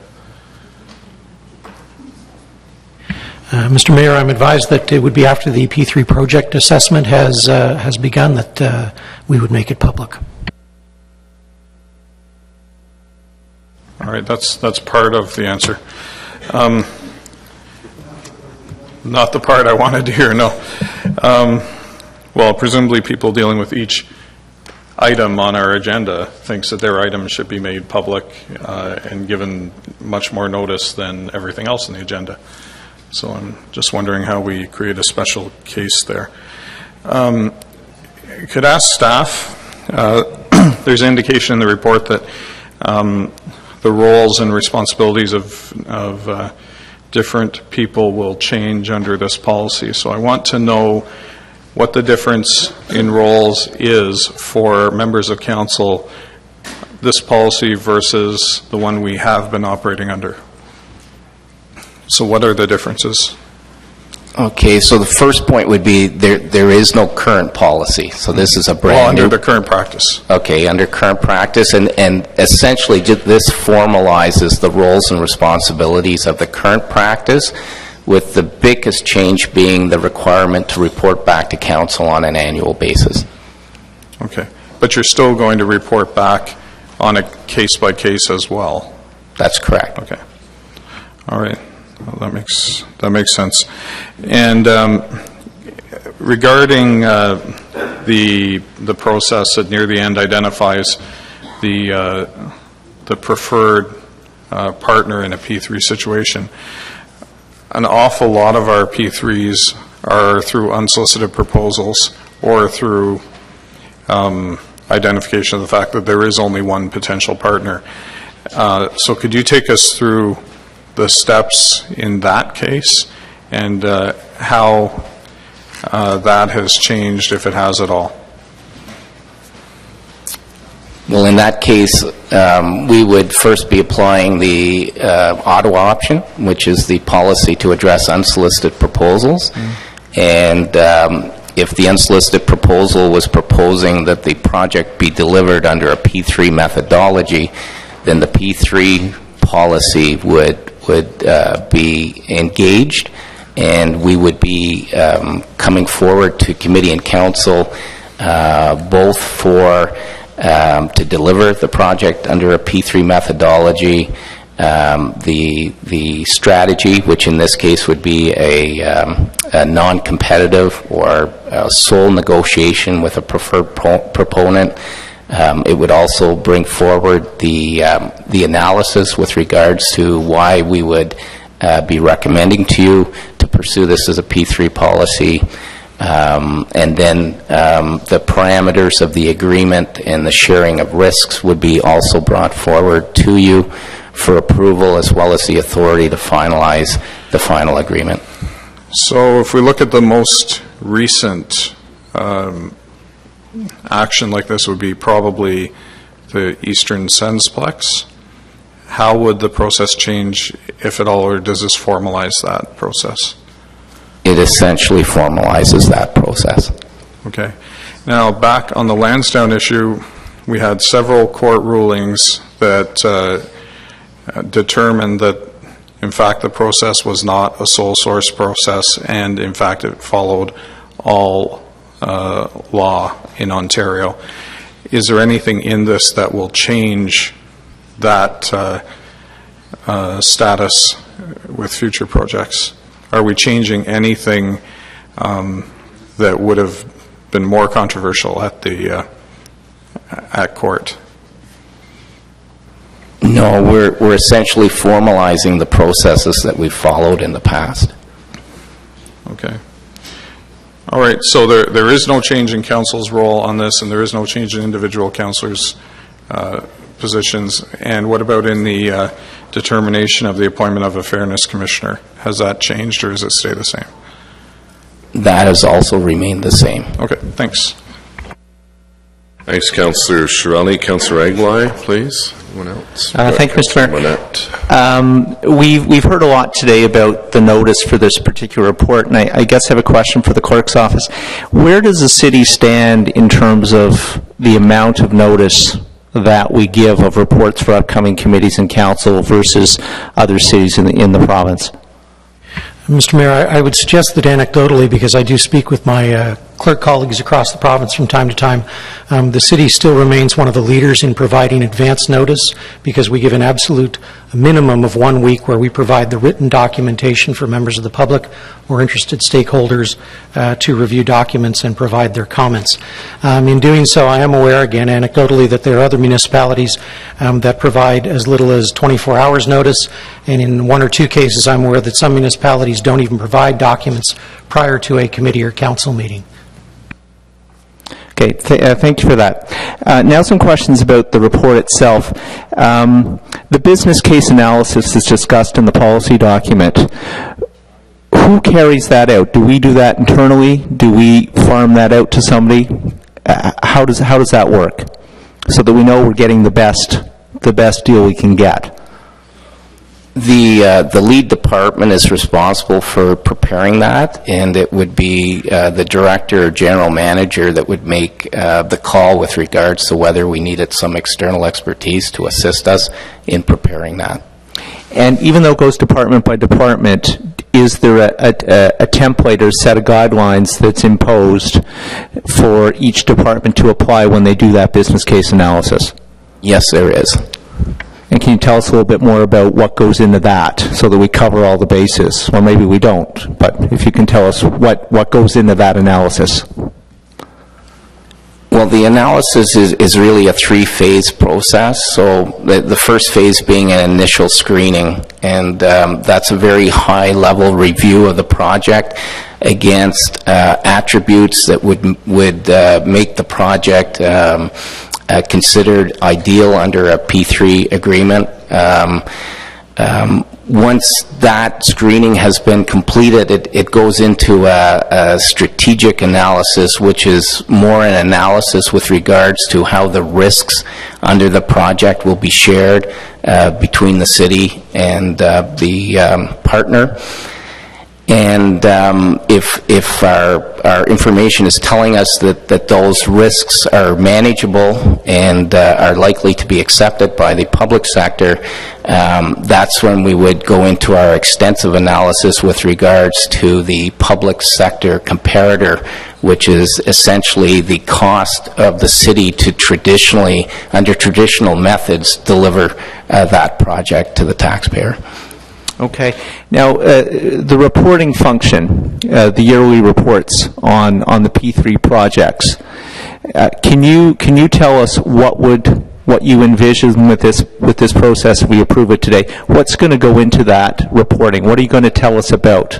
Mr. Mayor, I'm advised that it would be after the P3 project assessment has begun that we would make it public.
All right, that's part of the answer. Not the part I wanted to hear, no. Well, presumably people dealing with each item on our agenda thinks that their item should be made public and given much more notice than everything else on the agenda. So I'm just wondering how we create a special case there. Could ask staff, there's indication in the report that the roles and responsibilities of different people will change under this policy. So I want to know what the difference in roles is for members of council, this policy versus the one we have been operating under. So what are the differences?
Okay, so the first point would be there is no current policy, so this is a brand new...
under the current practice.
Okay, under current practice, and essentially this formalizes the roles and responsibilities of the current practice, with the biggest change being the requirement to report back to council on an annual basis.
Okay. But you're still going to report back on a case-by-case as well?
That's correct.
Okay. All right. Well, that makes sense. And regarding the process that near the end identifies the preferred partner in a P3 situation, an awful lot of our P3s are through unsolicited proposals or through identification of the fact that there is only one potential partner. So could you take us through the steps in that case and how that has changed, if it has at all?
Well, in that case, we would first be applying the Ottawa option, which is the policy to address unsolicited proposals. And if the unsolicited proposal was proposing that the project be delivered under a P3 methodology, then the P3 policy would be engaged, and we would be coming forward to committee and council both for to deliver the project under a P3 methodology, the strategy, which in this case would be a non-competitive or a sole negotiation with a preferred proponent. It would also bring forward the analysis with regards to why we would be recommending to you to pursue this as a P3 policy. And then the parameters of the agreement and the sharing of risks would be also brought forward to you for approval, as well as the authority to finalize the final agreement.
So if we look at the most recent action like this, would be probably the Eastern Sensplex. How would the process change, if at all, or does this formalize that process?
It essentially formalizes that process.
Okay. Now, back on the Lansdowne issue, we had several court rulings that determined that, in fact, the process was not a sole source process, and, in fact, it followed all law in Ontario. Is there anything in this that will change that status with future projects? Are we changing anything that would have been more controversial at the at court?
No, we're essentially formalizing the processes that we've followed in the past.
Okay. All right. So there is no change in council's role on this, and there is no change in individual councillors' positions. And what about in the determination of the appointment of a fairness commissioner? Has that changed, or does it stay the same?
That has also remained the same.
Okay, thanks.
Thanks, Councillor Shirelli. Councillor Aglai, please. Anyone else?
Thank you, Mr. Mayor. We've heard a lot today about the notice for this particular report, and I guess I have a question for the clerk's office. Where does the city stand in terms of the amount of notice that we give of reports for upcoming committees and council versus other cities in the province?
Mr. Mayor, I would suggest that anecdotally, because I do speak with my clerk colleagues across the province from time to time, the city still remains one of the leaders in providing advance notice, because we give an absolute minimum of 1 week where we provide the written documentation for members of the public or interested stakeholders to review documents and provide their comments. In doing so, I am aware, again, anecdotally, that there are other municipalities that provide as little as 24 hours notice, and in 1 or 2 cases, I'm aware that some municipalities don't even provide documents prior to a committee or council meeting.
Okay, thank you for that. Now some questions about the report itself. The business case analysis is discussed in the policy document. Who carries that out? Do we do that internally? Do we farm that out to somebody? How does that work? So that we know we're getting the best deal we can get.
The lead department is responsible for preparing that, and it would be the director or general manager that would make the call with regards to whether we needed some external expertise to assist us in preparing that.
And even though it goes department by department, is there a template or set of guidelines that's imposed for each department to apply when they do that business case analysis?
Yes, there is.
And can you tell us a little bit more about what goes into that so that we cover all the bases? Or maybe we don't, but if you can tell us what goes into that analysis.
Well, the analysis is really a three-phase process. So the first phase being an initial screening, and that's a very high-level review of the project against attributes that would make the project considered ideal under a P3 agreement. Once that screening has been completed, it goes into a strategic analysis, which is more an analysis with regards to how the risks under the project will be shared between the city and the partner. And if our information is telling us that those risks are manageable and are likely to be accepted by the public sector, that's when we would go into our extensive analysis with regards to the public sector comparator, which is essentially the cost of the city to traditionally, under traditional methods, deliver that project to the taxpayer.
Okay. Now, the reporting function, the yearly reports on the P3 projects, can you tell us what you envision with this process if we approve it today? What's going to go into that reporting? What are you going to tell us about?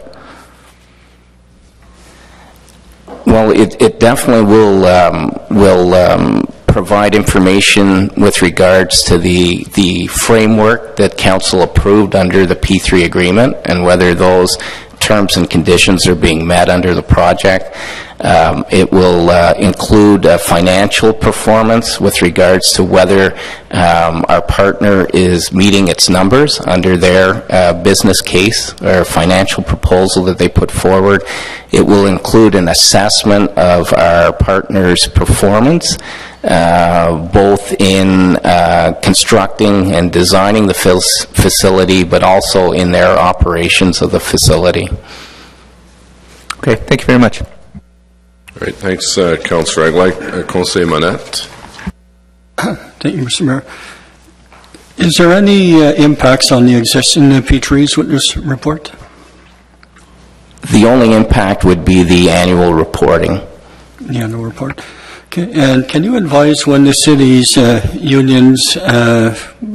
Well, it definitely will provide information with regards to the framework that Council approved under the P3 agreement and whether those terms and conditions are being met under the project. It will include financial performance with regards to whether our partner is meeting its numbers under their business case or financial proposal that they put forward. It will include an assessment of our partner's performance, both in constructing and designing the facility, but also in their operations of the facility.
Okay, thank you very much.
All right, thanks, Councillor Aglaï. Conseiller Monette.
Thank you, Mr. Mayor. Is there any impacts on the existing P3s with this report?
The only impact would be the annual reporting.
The annual report. Okay. And can you advise when the city's unions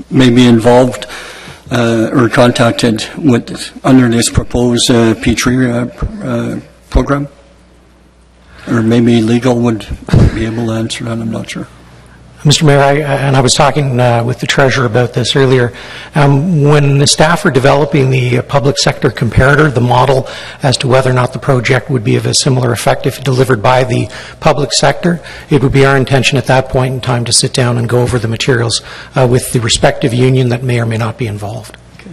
may be involved or contacted under this proposed P3 program? Or maybe legal would be able to answer that, I'm not sure.
Mr. Mayor, I was talking with the Treasurer about this earlier. When the staff are developing the public sector comparator, the model as to whether or not the project would be of a similar effect if delivered by the public sector, it would be our intention at that point in time to sit down and go over the materials with the respective union that may or may not be involved.
Okay.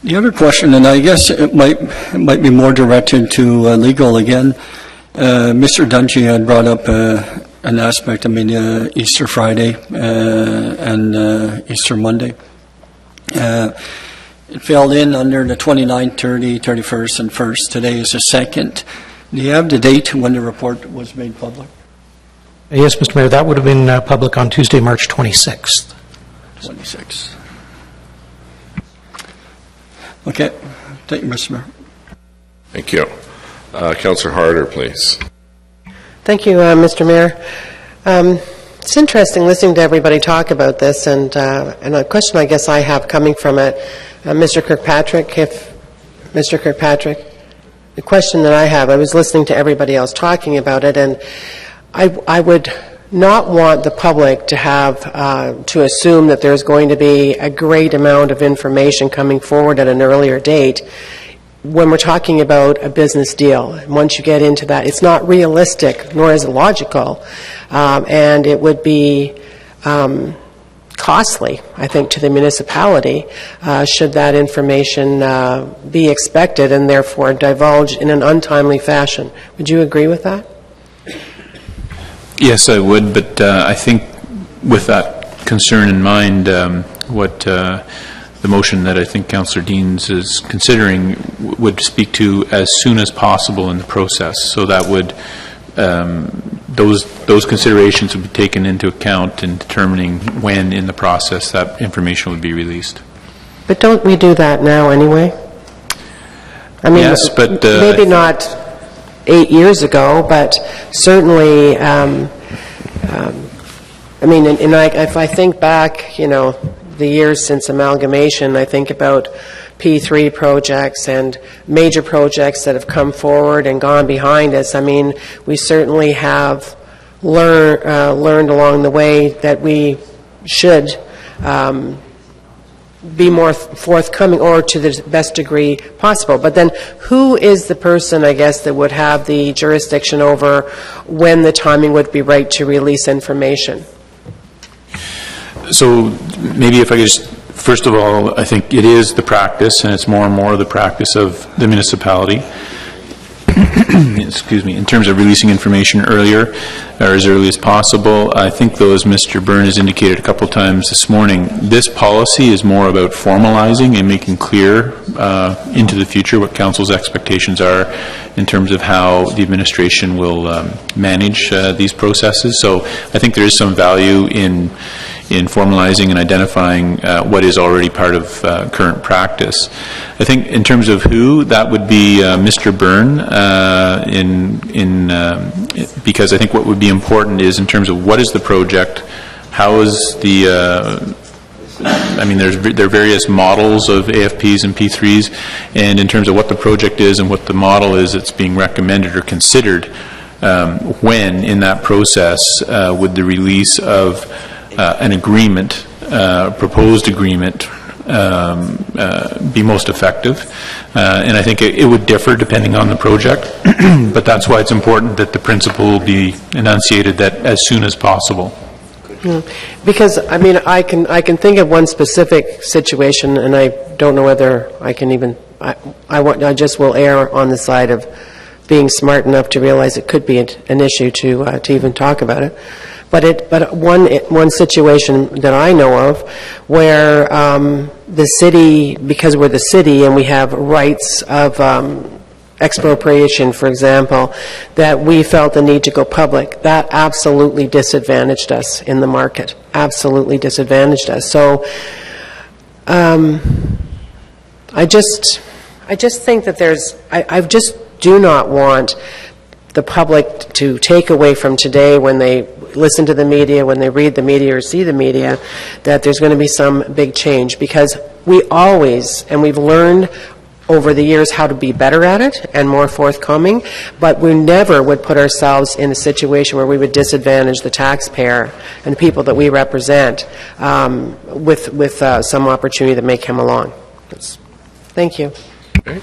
The other question, and I guess it might be more directed to legal again, Mr. Dungy had brought up an aspect, Easter Friday and Easter Monday. It fell in under the 29th, 30th, 31st, and 1st. Today is the 2nd. Do you have the date when the report was made public?
Yes, Mr. Mayor, that would have been public on Tuesday, March 26th.
26th. Okay. Thank you, Mr. Mayor.
Thank you. Councillor Harder, please.
Thank you, Mr. Mayor. It's interesting listening to everybody talk about this, and a question I guess I have coming from it, Mr. Kirkpatrick, the question that I have, I was listening to everybody else talking about it, and I would not want the public to have to assume that there's going to be a great amount of information coming forward at an earlier date when we're talking about a business deal. And once you get into that, it's not realistic, nor is it logical, and it would be costly, I think, to the municipality should that information be expected and therefore divulged in an untimely fashion. Would you agree with that?
Yes, I would, but I think with that concern in mind, what the motion that I think Councillor Deans is considering would speak to as soon as possible in the process. So that would, those considerations would be taken into account in determining when in the process that information would be released.
But don't we do that now anyway? I mean,
yes, but
maybe not 8 years ago, but certainly, I mean, if I think back, you know, the years since amalgamation, I think about P3 projects and major projects that have come forward and gone behind us. I mean, we certainly have learned along the way that we should be more forthcoming, or to the best degree possible. But then who is the person, I guess, that would have the jurisdiction over when the timing would be right to release information?
So maybe if I could just, first of all, I think it is the practice, and it's more and more the practice of the municipality, excuse me, in terms of releasing information earlier or as early as possible. I think, though, as Mr. Byrne has indicated a couple times this morning, this policy is more about formalizing and making clear into the future what Council's expectations are in terms of how the administration will manage these processes. So I think there is some value in formalizing and identifying what is already part of current practice. I think in terms of who, that would be Mr. Byrne, because I think what would be important is in terms of what is the project, how is the, I mean, there are various models of AFPs and P3s, and in terms of what the project is and what the model is that's being recommended or considered, when in that process would the release of an agreement, proposed agreement, be most effective. And I think it would differ depending on the project, but that's why it's important that the principle will be enunciated that as soon as possible.
Because, I mean, I can think of one specific situation, and I don't know whether I can even, I just will err on the side of being smart enough to realize it could be an issue to even talk about it. But one situation that I know of where the city, because we're the city and we have rights of expropriation, for example, that we felt the need to go public, that absolutely disadvantaged us in the market, absolutely disadvantaged us. So I just think that I just do not want the public to take away from today when they listen to the media, when they read the media or see the media, that there's going to be some big change, because we always, and we've learned over the years how to be better at it and more forthcoming, but we never would put ourselves in a situation where we would disadvantage the taxpayer and the people that we represent with some opportunity that may come along. Thank you.
Okay.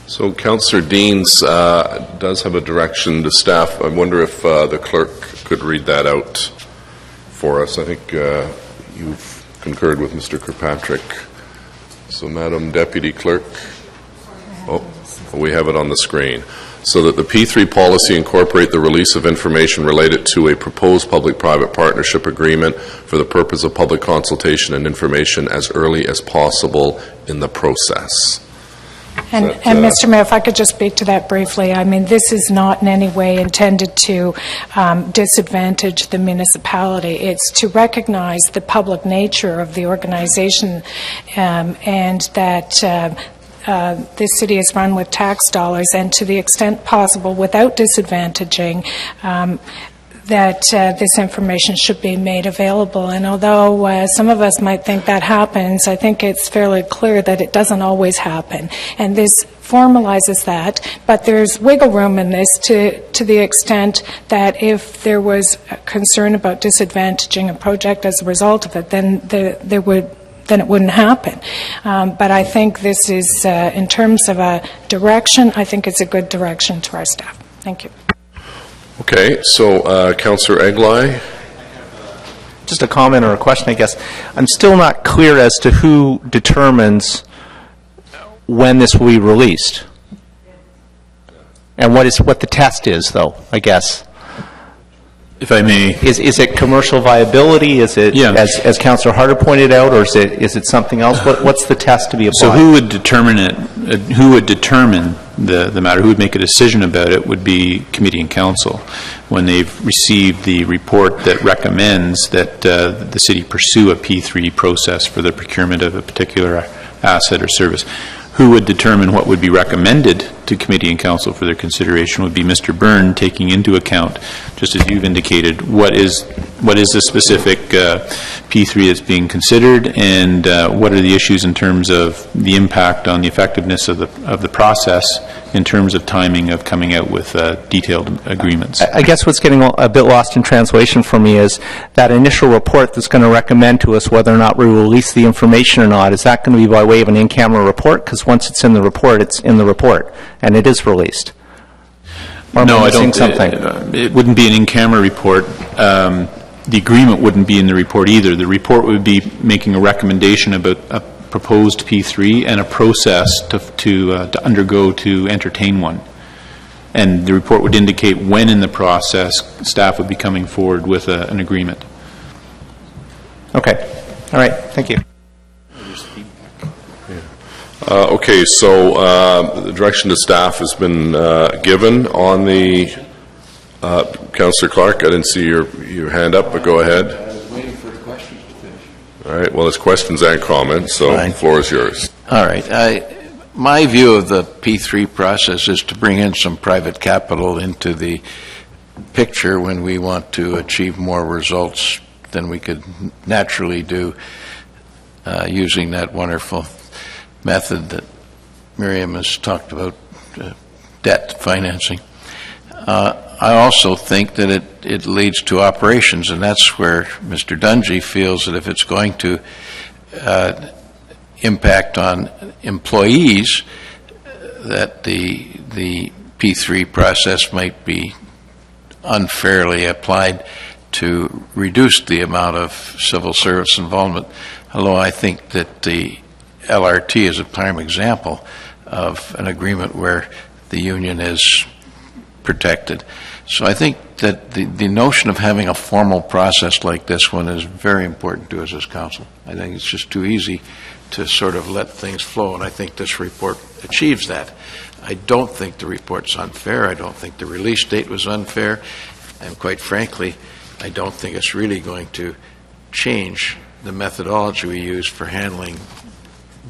So Councillor Deans does have a direction to staff. I wonder if the clerk could read that out for us. I think you've concurred with Mr. Kirkpatrick. So, Madam Deputy Clerk, we have it on the screen. So that the P3 policy incorporate the release of information related to a proposed public-private partnership agreement for the purpose of public consultation and information as early as possible in the process.
And Mr. Mayor, if I could just speak to that briefly. I mean, this is not in any way intended to disadvantage the municipality. It's to recognize the public nature of the organization and that this city is run with tax dollars, and to the extent possible, without disadvantaging, that this information should be made available. And although some of us might think that happens, I think it's fairly clear that it doesn't always happen. And this formalizes that, but there's wiggle room in this to the extent that if there was a concern about disadvantaging a project as a result of it, then it wouldn't happen. But I think this is, in terms of a direction, I think it's a good direction to our staff. Thank you.
Okay, so Councillor Eglai.
Just a comment or a question, I guess. I'm still not clear as to who determines when this will be released, and what the test is, though, I guess.
If I may.
Is it commercial viability? Is it,
Yeah.
as Councillor Harder pointed out, or is it something else? What's the test to be applied?
So who would determine it? Who would determine the matter? Who would make a decision about it would be committee and council when they've received the report that recommends that the city pursue a P3 process for the procurement of a particular asset or service. Who would determine what would be recommended to committee and council for their consideration would be Mr. Byrne, taking into account, just as you've indicated, what is the specific P3 that's being considered, and what are the issues in terms of the impact on the effectiveness of the process in terms of timing of coming out with detailed agreements.
I guess what's getting a bit lost in translation for me is that initial report that's going to recommend to us whether or not we release the information or not. Is that going to be by way of an in-camera report? Because once it's in the report, it's in the report, and it is released. Or
no, I don't.
Something?
It wouldn't be an in-camera report. The agreement wouldn't be in the report either. The report would be making a recommendation about a proposed P3 and a process to undergo to entertain one. And the report would indicate when in the process staff would be coming forward with an agreement.
Okay. All right. Thank you.
Okay, so the direction to staff has been given on the... Councillor Clark, I didn't see your hand up, but go ahead.
I was waiting for questions to finish.
All right, well, it's questions and comments, so the floor is yours.
All right. My view of the P3 process is to bring in some private capital into the picture when we want to achieve more results than we could naturally do using that wonderful method that Miriam has talked about, debt financing. I also think that it leads to operations, and that's where Mr. Dungy feels that if it's going to impact on employees, that the P3 process might be unfairly applied to reduce the amount of civil service involvement, although I think that the LRT is a prime example of an agreement where the union is protected. So I think that the notion of having a formal process like this one is very important to us as council. I think it's just too easy to sort of let things flow, and I think this report achieves that. I don't think the report's unfair. I don't think the release date was unfair. And quite frankly, I don't think it's really going to change the methodology we use for handling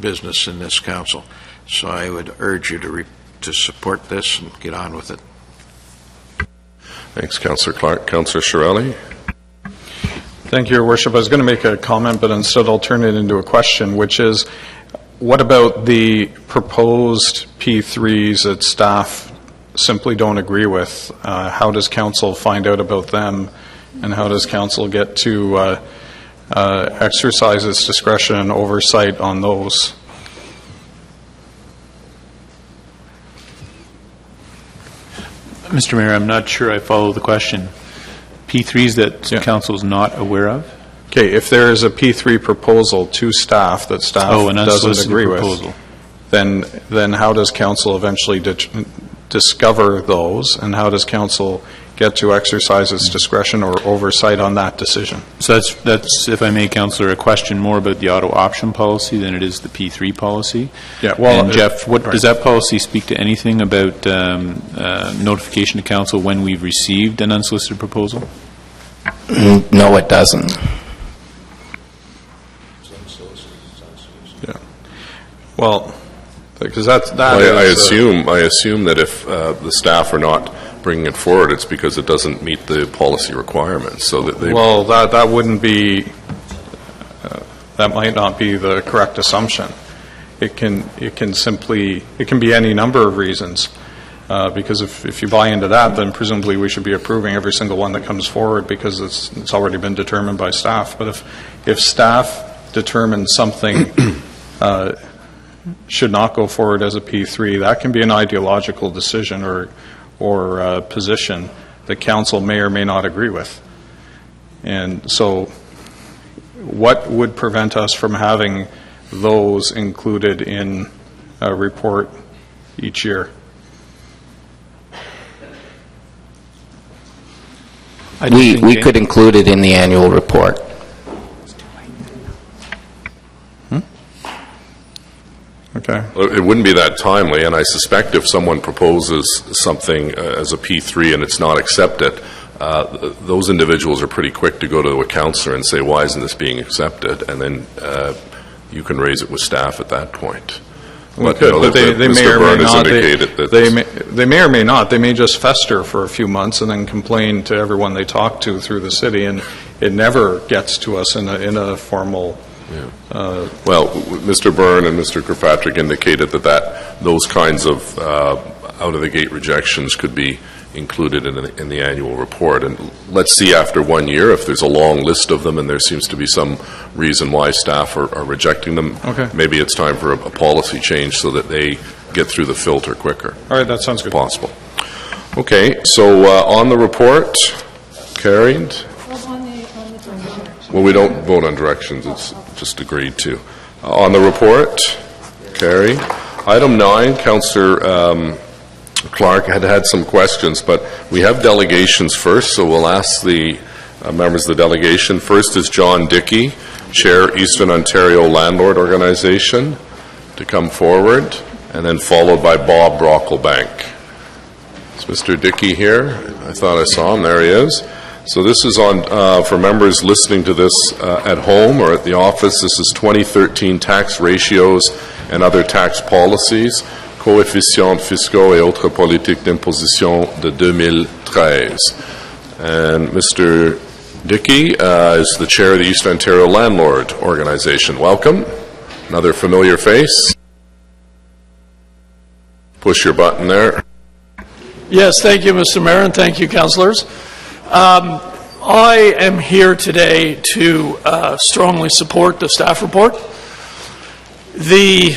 business in this council. So I would urge you to support this and get on with it.
Thanks, Councillor Clark. Councillor Shirelli.
Thank you, Your Worship. I was going to make a comment, but instead I'll turn it into a question, which is, what about the proposed P3s that staff simply don't agree with? How does council find out about them, and how does council get to exercise its discretion and oversight on those?
Mr. Mayor, I'm not sure I follow the question. P3s that council is not aware of?
Okay, if there is a P3 proposal to staff that staff doesn't agree with, then how does council eventually discover those, and how does council get to exercise its discretion or oversight on that decision?
So that's, if I may, Councillor, a question more about the auto option policy than it is the P3 policy.
Yeah, well,
and Jeff, does that policy speak to anything about notification to council when we've received an unsolicited proposal?
No, it doesn't.
Yeah. Well, because I
assume that if the staff are not bringing it forward, it's because it doesn't meet the policy requirements. So that
that wouldn't be. That might not be the correct assumption. It can be any number of reasons. Because if you buy into that, then presumably we should be approving every single one that comes forward because it's already been determined by staff. But if staff determines something should not go forward as a P3, that can be an ideological decision or position that council may or may not agree with. And so what would prevent us from having those included in a report each year?
We could include it in the annual report.
Okay.
It wouldn't be that timely, and I suspect if someone proposes something as a P3 and it's not accepted, those individuals are pretty quick to go to a councillor and say, why isn't this being accepted? And then you can raise it with staff at that point.
But they may or may not. They may or may not. They may just fester for a few months and then complain to everyone they talk to through the city, and it never gets to us in a formal.
Yeah. Well, Mr. Byrne and Mr. Kirkpatrick indicated that those kinds of out-of-the-gate rejections could be included in the annual report. And let's see after 1 year if there's a long list of them and there seems to be some reason why staff are rejecting them.
Okay.
Maybe it's time for a policy change so that they get through the filter quicker.
All right, that sounds good.
Possible. Okay, so on the report, carried. Well, we don't vote on directions, it's just agreed to. On the report, carried. Item 9, Councillor Clark had some questions, but we have delegations first, so we'll ask the members of the delegation. First is John Dickey, Chair, Eastern Ontario Landlord Organization, to come forward, and then followed by Bob Brocklebank. Is Mr. Dickey here? I thought I saw him. There he is. So this is on, for members listening to this at home or at the office, this is 2013 tax ratios and other tax policies, coefficients fiscaux et autres politiques d'imposition de 2013. And Mr. Dickey is the chair of the Eastern Ontario Landlord Organization. Welcome. Another familiar face. Push your button there.
Yes, thank you, Mr. Mayor, and thank you, councillors. I am here today to strongly support the staff report. The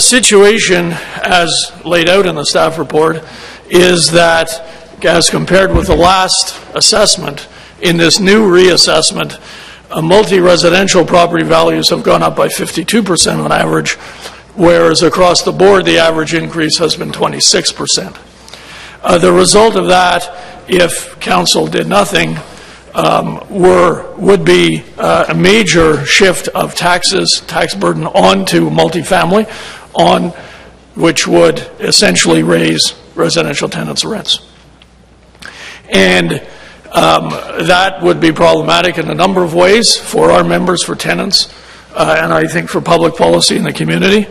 situation as laid out in the staff report is that as compared with the last assessment, in this new reassessment, multi-residential property values have gone up by 52% on average, whereas across the board the average increase has been 26%. The result of that, if council did nothing, would be a major shift of tax burden onto multifamily, which would essentially raise residential tenants' rents. And that would be problematic in a number of ways for our members, for tenants, and I think for public policy in the community.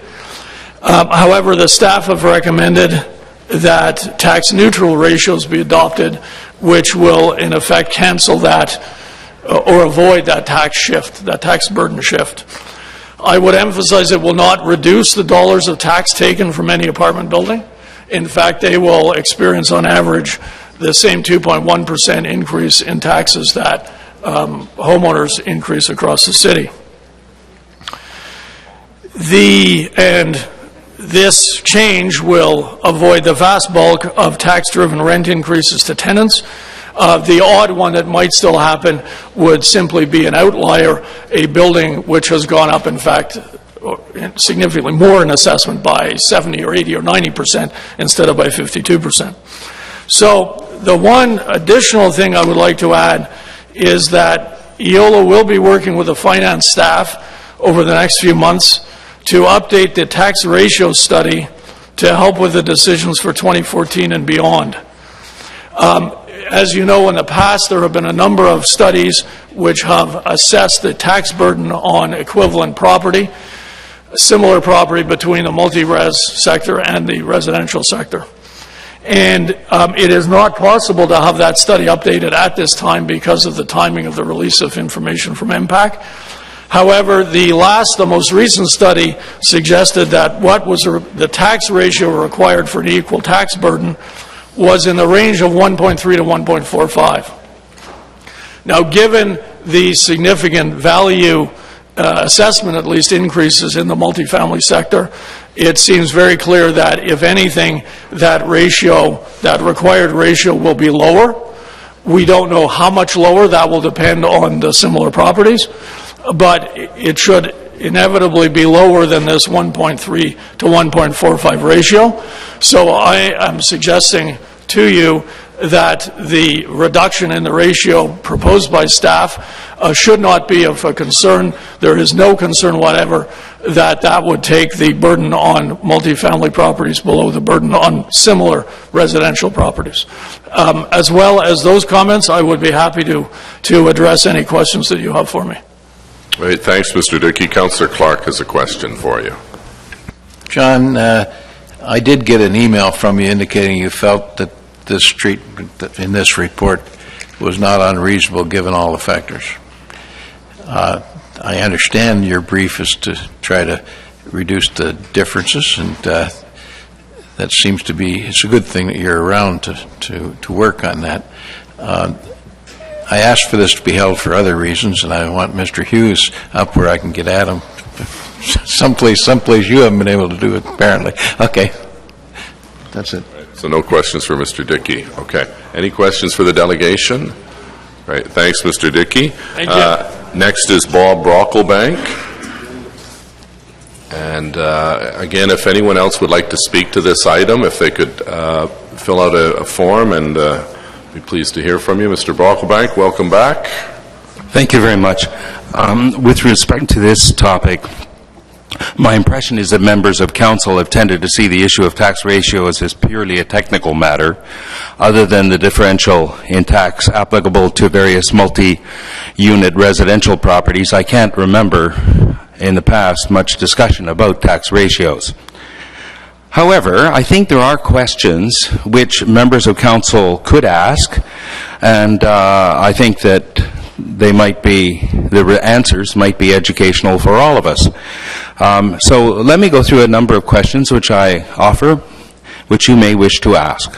However, the staff have recommended that tax-neutral ratios be adopted, which will, in effect, cancel that or avoid that tax shift, that tax burden shift. I would emphasize it will not reduce the dollars of tax taken from any apartment building. In fact, they will experience, on average, the same 2.1% increase in taxes that homeowners increase across the city. This change will avoid the vast bulk of tax-driven rent increases to tenants. The odd one that might still happen would simply be an outlier, a building which has gone up, in fact, significantly more in assessment by 70 or 80 or 90% instead of by 52%. So the one additional thing I would like to add is that EOLA will be working with the finance staff over the next few months to update the tax ratio study to help with the decisions for 2014 and beyond. As you know, in the past there have been a number of studies which have assessed the tax burden on equivalent property, similar property between the multi-res sector and the residential sector. And it is not possible to have that study updated at this time because of the timing of the release of information from MPAC. However, the most recent study suggested that what was the tax ratio required for an equal tax burden was in the range of 1.3 to 1.45. Now, given the significant value assessment, at least, increases in the multifamily sector, it seems very clear that, if anything, that required ratio will be lower. We don't know how much lower. That will depend on the similar properties. But it should inevitably be lower than this 1.3 to 1.45 ratio. So I am suggesting to you that the reduction in the ratio proposed by staff should not be of a concern. There is no concern whatever that that would take the burden on multifamily properties below the burden on similar residential properties. As well as those comments, I would be happy to address any questions that you have for me.
Great, thanks, Mr. Dickey. Councillor Clark has a question for you.
John, I did get an email from you indicating you felt that this treatment in this report was not unreasonable given all the factors. I understand your brief is to try to reduce the differences, and that seems to be, it's a good thing that you're around to work on that. I asked for this to be held for other reasons, and I want Mr. Hughes up where I can get at him. Someplace you haven't been able to do it, apparently. Okay. That's it.
So no questions for Mr. Dickey. Okay. Any questions for the delegation? Right. Thanks, Mr. Dickey.
Thank you.
Next is Bob Brocklebank. And again, if anyone else would like to speak to this item, if they could fill out a form, and be pleased to hear from you. Mr. Brocklebank, welcome back.
Thank you very much. With respect to this topic, my impression is that members of council have tended to see the issue of tax ratios as purely a technical matter, other than the differential in tax applicable to various multi-unit residential properties. I can't remember in the past much discussion about tax ratios. However, I think there are questions which members of council could ask, and I think that they might be, the answers might be educational for all of us. So let me go through a number of questions which I offer, which you may wish to ask.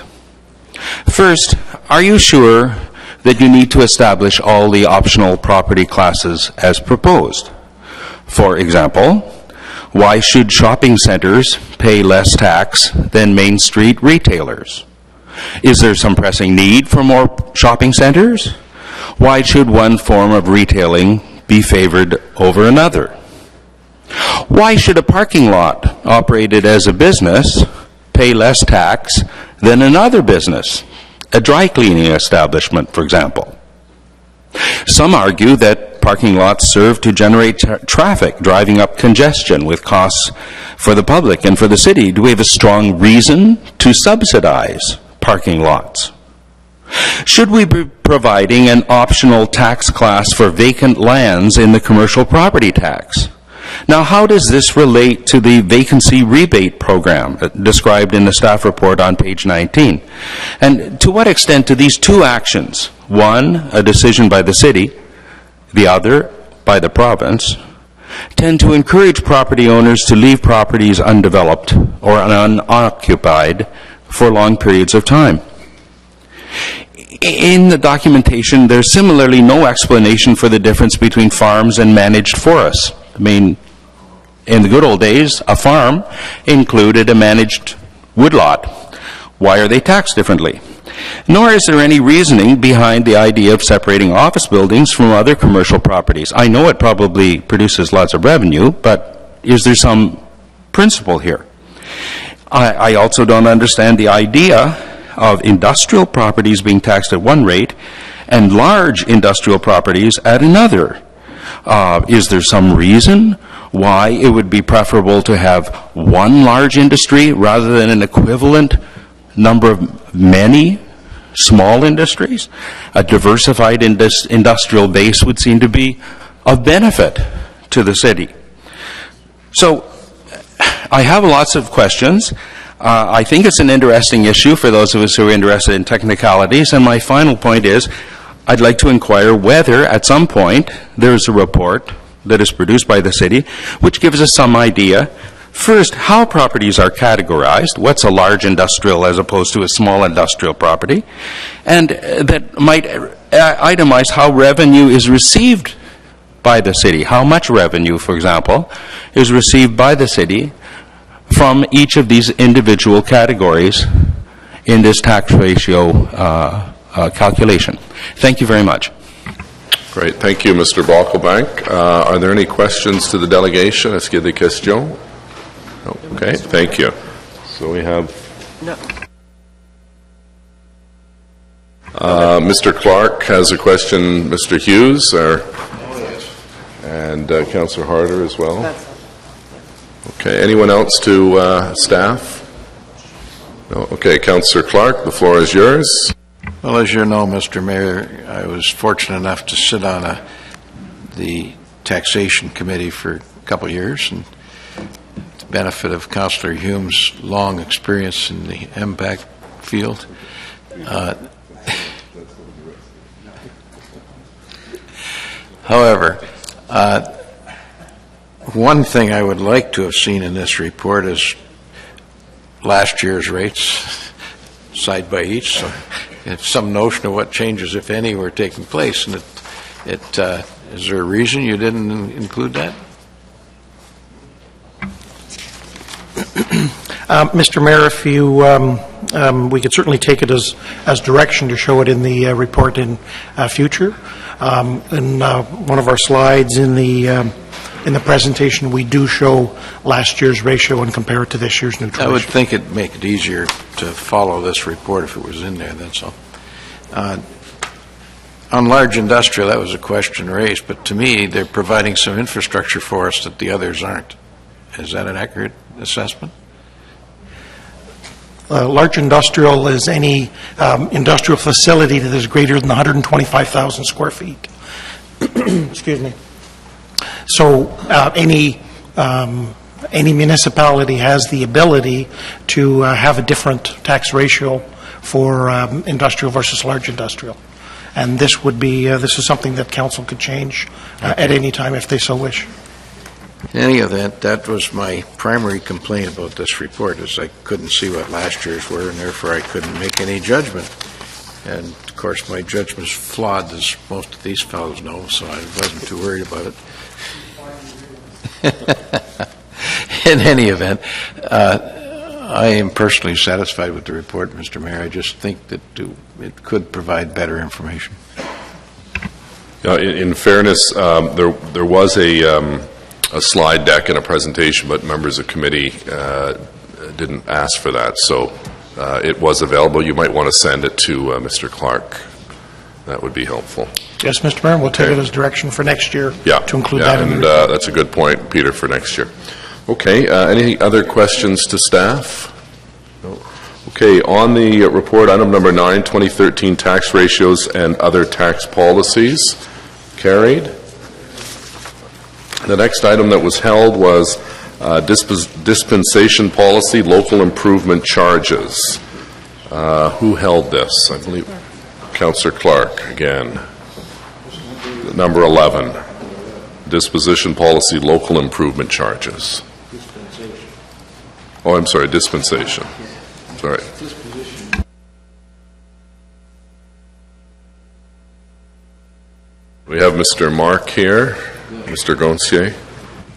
First, are you sure that you need to establish all the optional property classes as proposed? For example, why should shopping centers pay less tax than Main Street retailers? Is there some pressing need for more shopping centers? Why should one form of retailing be favored over another? Why should a parking lot operated as a business pay less tax than another business, a dry cleaning establishment, for example? Some argue that parking lots serve to generate traffic, driving up congestion with costs for the public and for the city. Do we have a strong reason to subsidize parking lots? Should we be providing an optional tax class for vacant lands in the commercial property tax? Now, how does this relate to the vacancy rebate program described in the staff report on page 19? And to what extent do these two actions, one, a decision by the city, the other, by the province, tend to encourage property owners to leave properties undeveloped or unoccupied for long periods of time? In the documentation, there's similarly no explanation for the difference between farms and managed forests. I mean, in the good old days, a farm included a managed woodlot. Why are they taxed differently? Nor is there any reasoning behind the idea of separating office buildings from other commercial properties. I know it probably produces lots of revenue, but is there some principle here? I also don't understand the idea of industrial properties being taxed at one rate and large industrial properties at another. Is there some reason why it would be preferable to have one large industry rather than an equivalent number of many small industries? A diversified industrial base would seem to be of benefit to the city. So I have lots of questions. I think it's an interesting issue for those of us who are interested in technicalities, and my final point is I'd like to inquire whether at some point there's a report that is produced by the city which gives us some idea, first, how properties are categorized, what's a large industrial as opposed to a small industrial property, and that might itemize how revenue is received by the city, how much revenue, for example, is received by the city from each of these individual categories in this tax ratio calculation. Thank you very much.
Great. Thank you, Mr. Brocklebank. Are there any questions to the delegation? Est-ce qu'il y a des questions? No. Okay. Thank you. So we have...
No.
Mr. Clark has a question. Mr. Hughes, and Councillor Harder as well. Okay, anyone else to staff? No? Okay, Councillor Clark, the floor is yours.
Well, as you know, Mr. Mayor, I was fortunate enough to sit on the Taxation Committee for a couple of years, and the benefit of Councillor Hume's long experience in the MPAC field. However, one thing I would like to have seen in this report is last year's rates side by each, so it's some notion of what changes, if any, were taking place. And is there a reason you didn't include that?
Mr. Mayor, if you, we could certainly take it as direction to show it in the report in future. In one of our slides in the presentation, we do show last year's ratio and compare it to this year's neutral
I would
ratio.
think it'd make it easier to follow this report if it was in there, that's all. On large industrial, that was a question raised, but to me, they're providing some infrastructure for us that the others aren't. Is that an accurate assessment?
Large industrial is any industrial facility that is greater than 125,000 square feet. Excuse me. So any municipality has the ability to have a different tax ratio for industrial versus large industrial. And this would be, this is something that council could change at any time if they so wish.
In any event, that was my primary complaint about this report, is I couldn't see what last year's were, and therefore I couldn't make any judgment. And, of course, my judgment's flawed, as most of these fellows know, so I wasn't too worried about it. In any event, I am personally satisfied with the report, Mr. Mayor. I just think that it could provide better information.
In fairness, there was a slide deck and a presentation, but members of committee didn't ask for that, so it was available. You might want to send it to Mr. Clark. That would be helpful.
Yes, Mr. Mayor, we'll take it as direction for next year to include that in the
and
report.
that's a good point, Peter, for next year. Okay, any other questions to staff? No. Okay, on the report, item number 9, 2013 tax ratios and other tax policies. Carried. The next item that was held was dispensation policy, local improvement charges. Who held this? I believe Councillor Clark again. Number 11, disposition policy, local improvement charges. Oh, I'm sorry, dispensation. Sorry. We have Mr. Mark here. Mr. Goncier.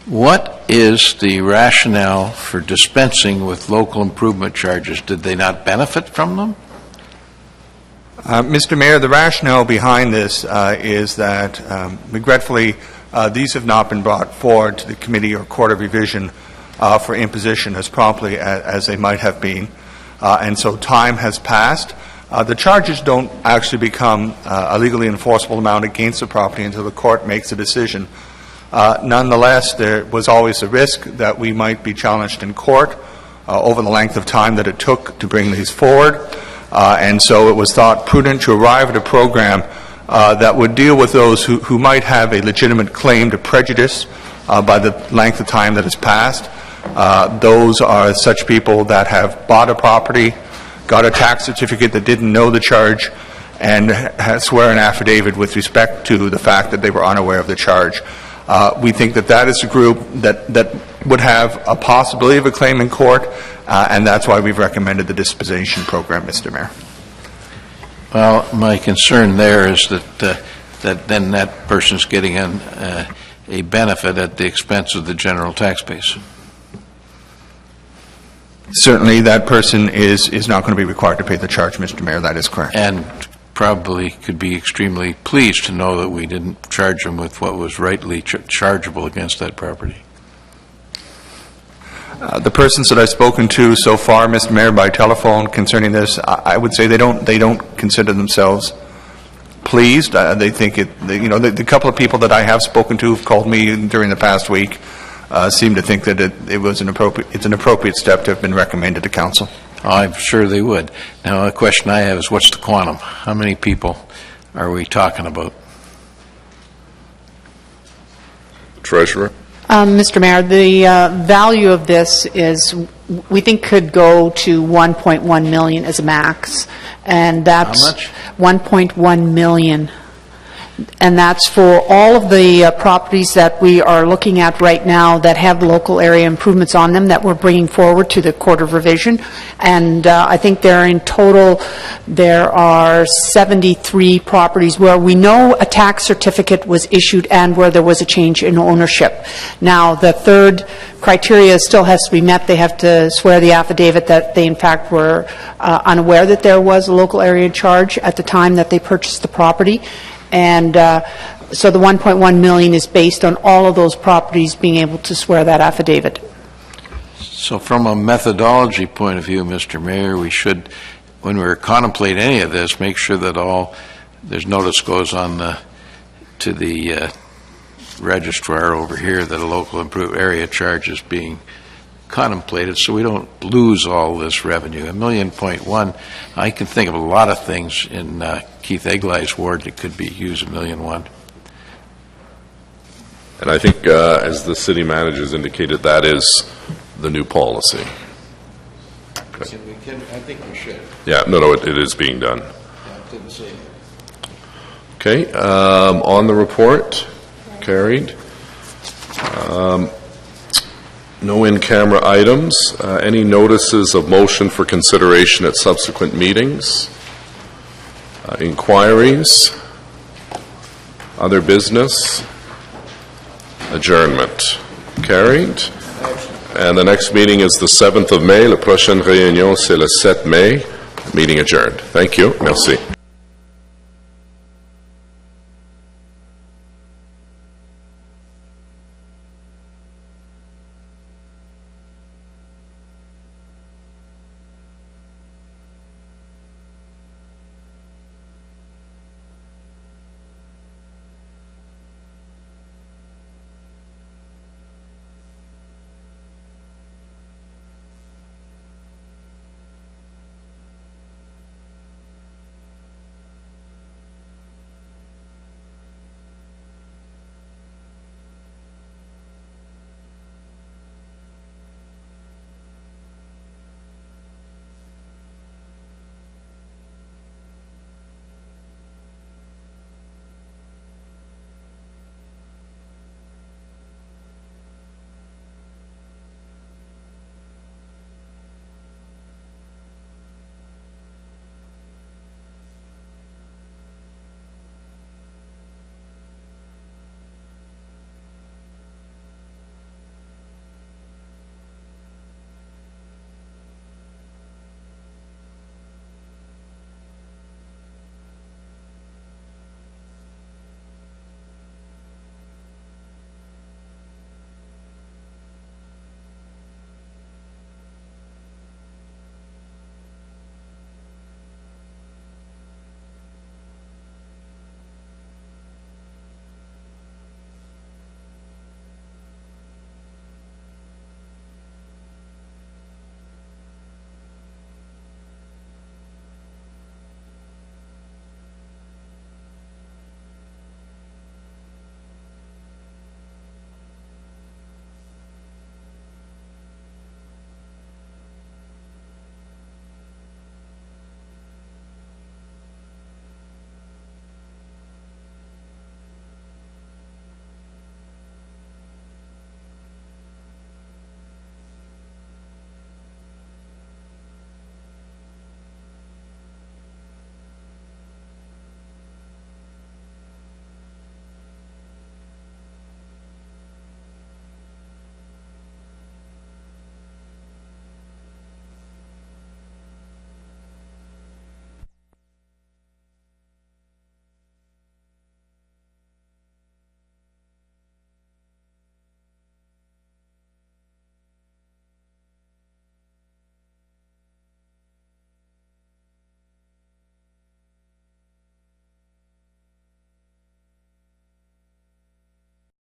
What is the rationale for dispensing with local improvement charges? Did they not benefit from them?
Mr. Mayor, the rationale behind this is that, regretfully, these have not been brought forward to the Committee or Court of Revision for imposition as promptly as they might have been. And so time has passed. The charges don't actually become a legally enforceable amount against the property until the court makes a decision. Nonetheless, there was always a risk that we might be challenged in court over the length of time that it took to bring these forward. And so it was thought prudent to arrive at a program that would deal with those who might have a legitimate claim to prejudice by the length of time that has passed. Those are such people that have bought a property, got a tax certificate that didn't know the charge, and swear an affidavit with respect to the fact that they were unaware of the charge. We think that that is a group that would have a possibility of a claim in court, and that's why we've recommended the disposition program, Mr. Mayor.
Well, my concern there is that then that person's getting a benefit at the expense of the general tax base.
Certainly, that person is not going to be required to pay the charge, Mr. Mayor. That is correct.
And probably could be extremely pleased to know that we didn't charge them with what was rightly chargeable against that property.
The persons that I've spoken to so far, Mr. Mayor, by telephone concerning this, I would say they don't consider themselves pleased. They think the couple of people that I have spoken to who've called me during the past week seem to think that it's an appropriate step to have been recommended to council.
I'm sure they would. Now, the question I have is, what's the quantum? How many people are we talking about?
Treasurer?
Mr. Mayor, the value of this is, we think, could go to 1.1 million as a max. And that's
how much?
1.1 million. And that's for all of the properties that we are looking at right now that have local area improvements on them that we're bringing forward to the Court of Revision. And I think in total, there are 73 properties where we know a tax certificate was issued and where there was a change in ownership. Now, the third criteria still has to be met. They have to swear the affidavit that they, in fact, were unaware that there was a local area charge at the time that they purchased the property. And so the 1.1 million is based on all of those properties being able to swear that affidavit.
So from a methodology point of view, Mr. Mayor, we should, when we contemplate any of this, make sure that there's notice goes on to the registrar over here that a local improved area charge is being contemplated, so we don't lose all this revenue. $1.1 million, I can think of a lot of things in Keith Eglei's ward that could be used $1.1 million.
And I think, as the city manager's indicated, that is the new policy. Okay.
I think we should.
Yeah, no, it is being done. Okay, on the report, carried. No in-camera items. Any notices of motion for consideration at subsequent meetings? Inquiries? Other business? Adjournment. Carried. And the next meeting is the 7th of May. La prochaine réunion, c'est le 7 mai. Meeting adjourned. Thank you. Merci.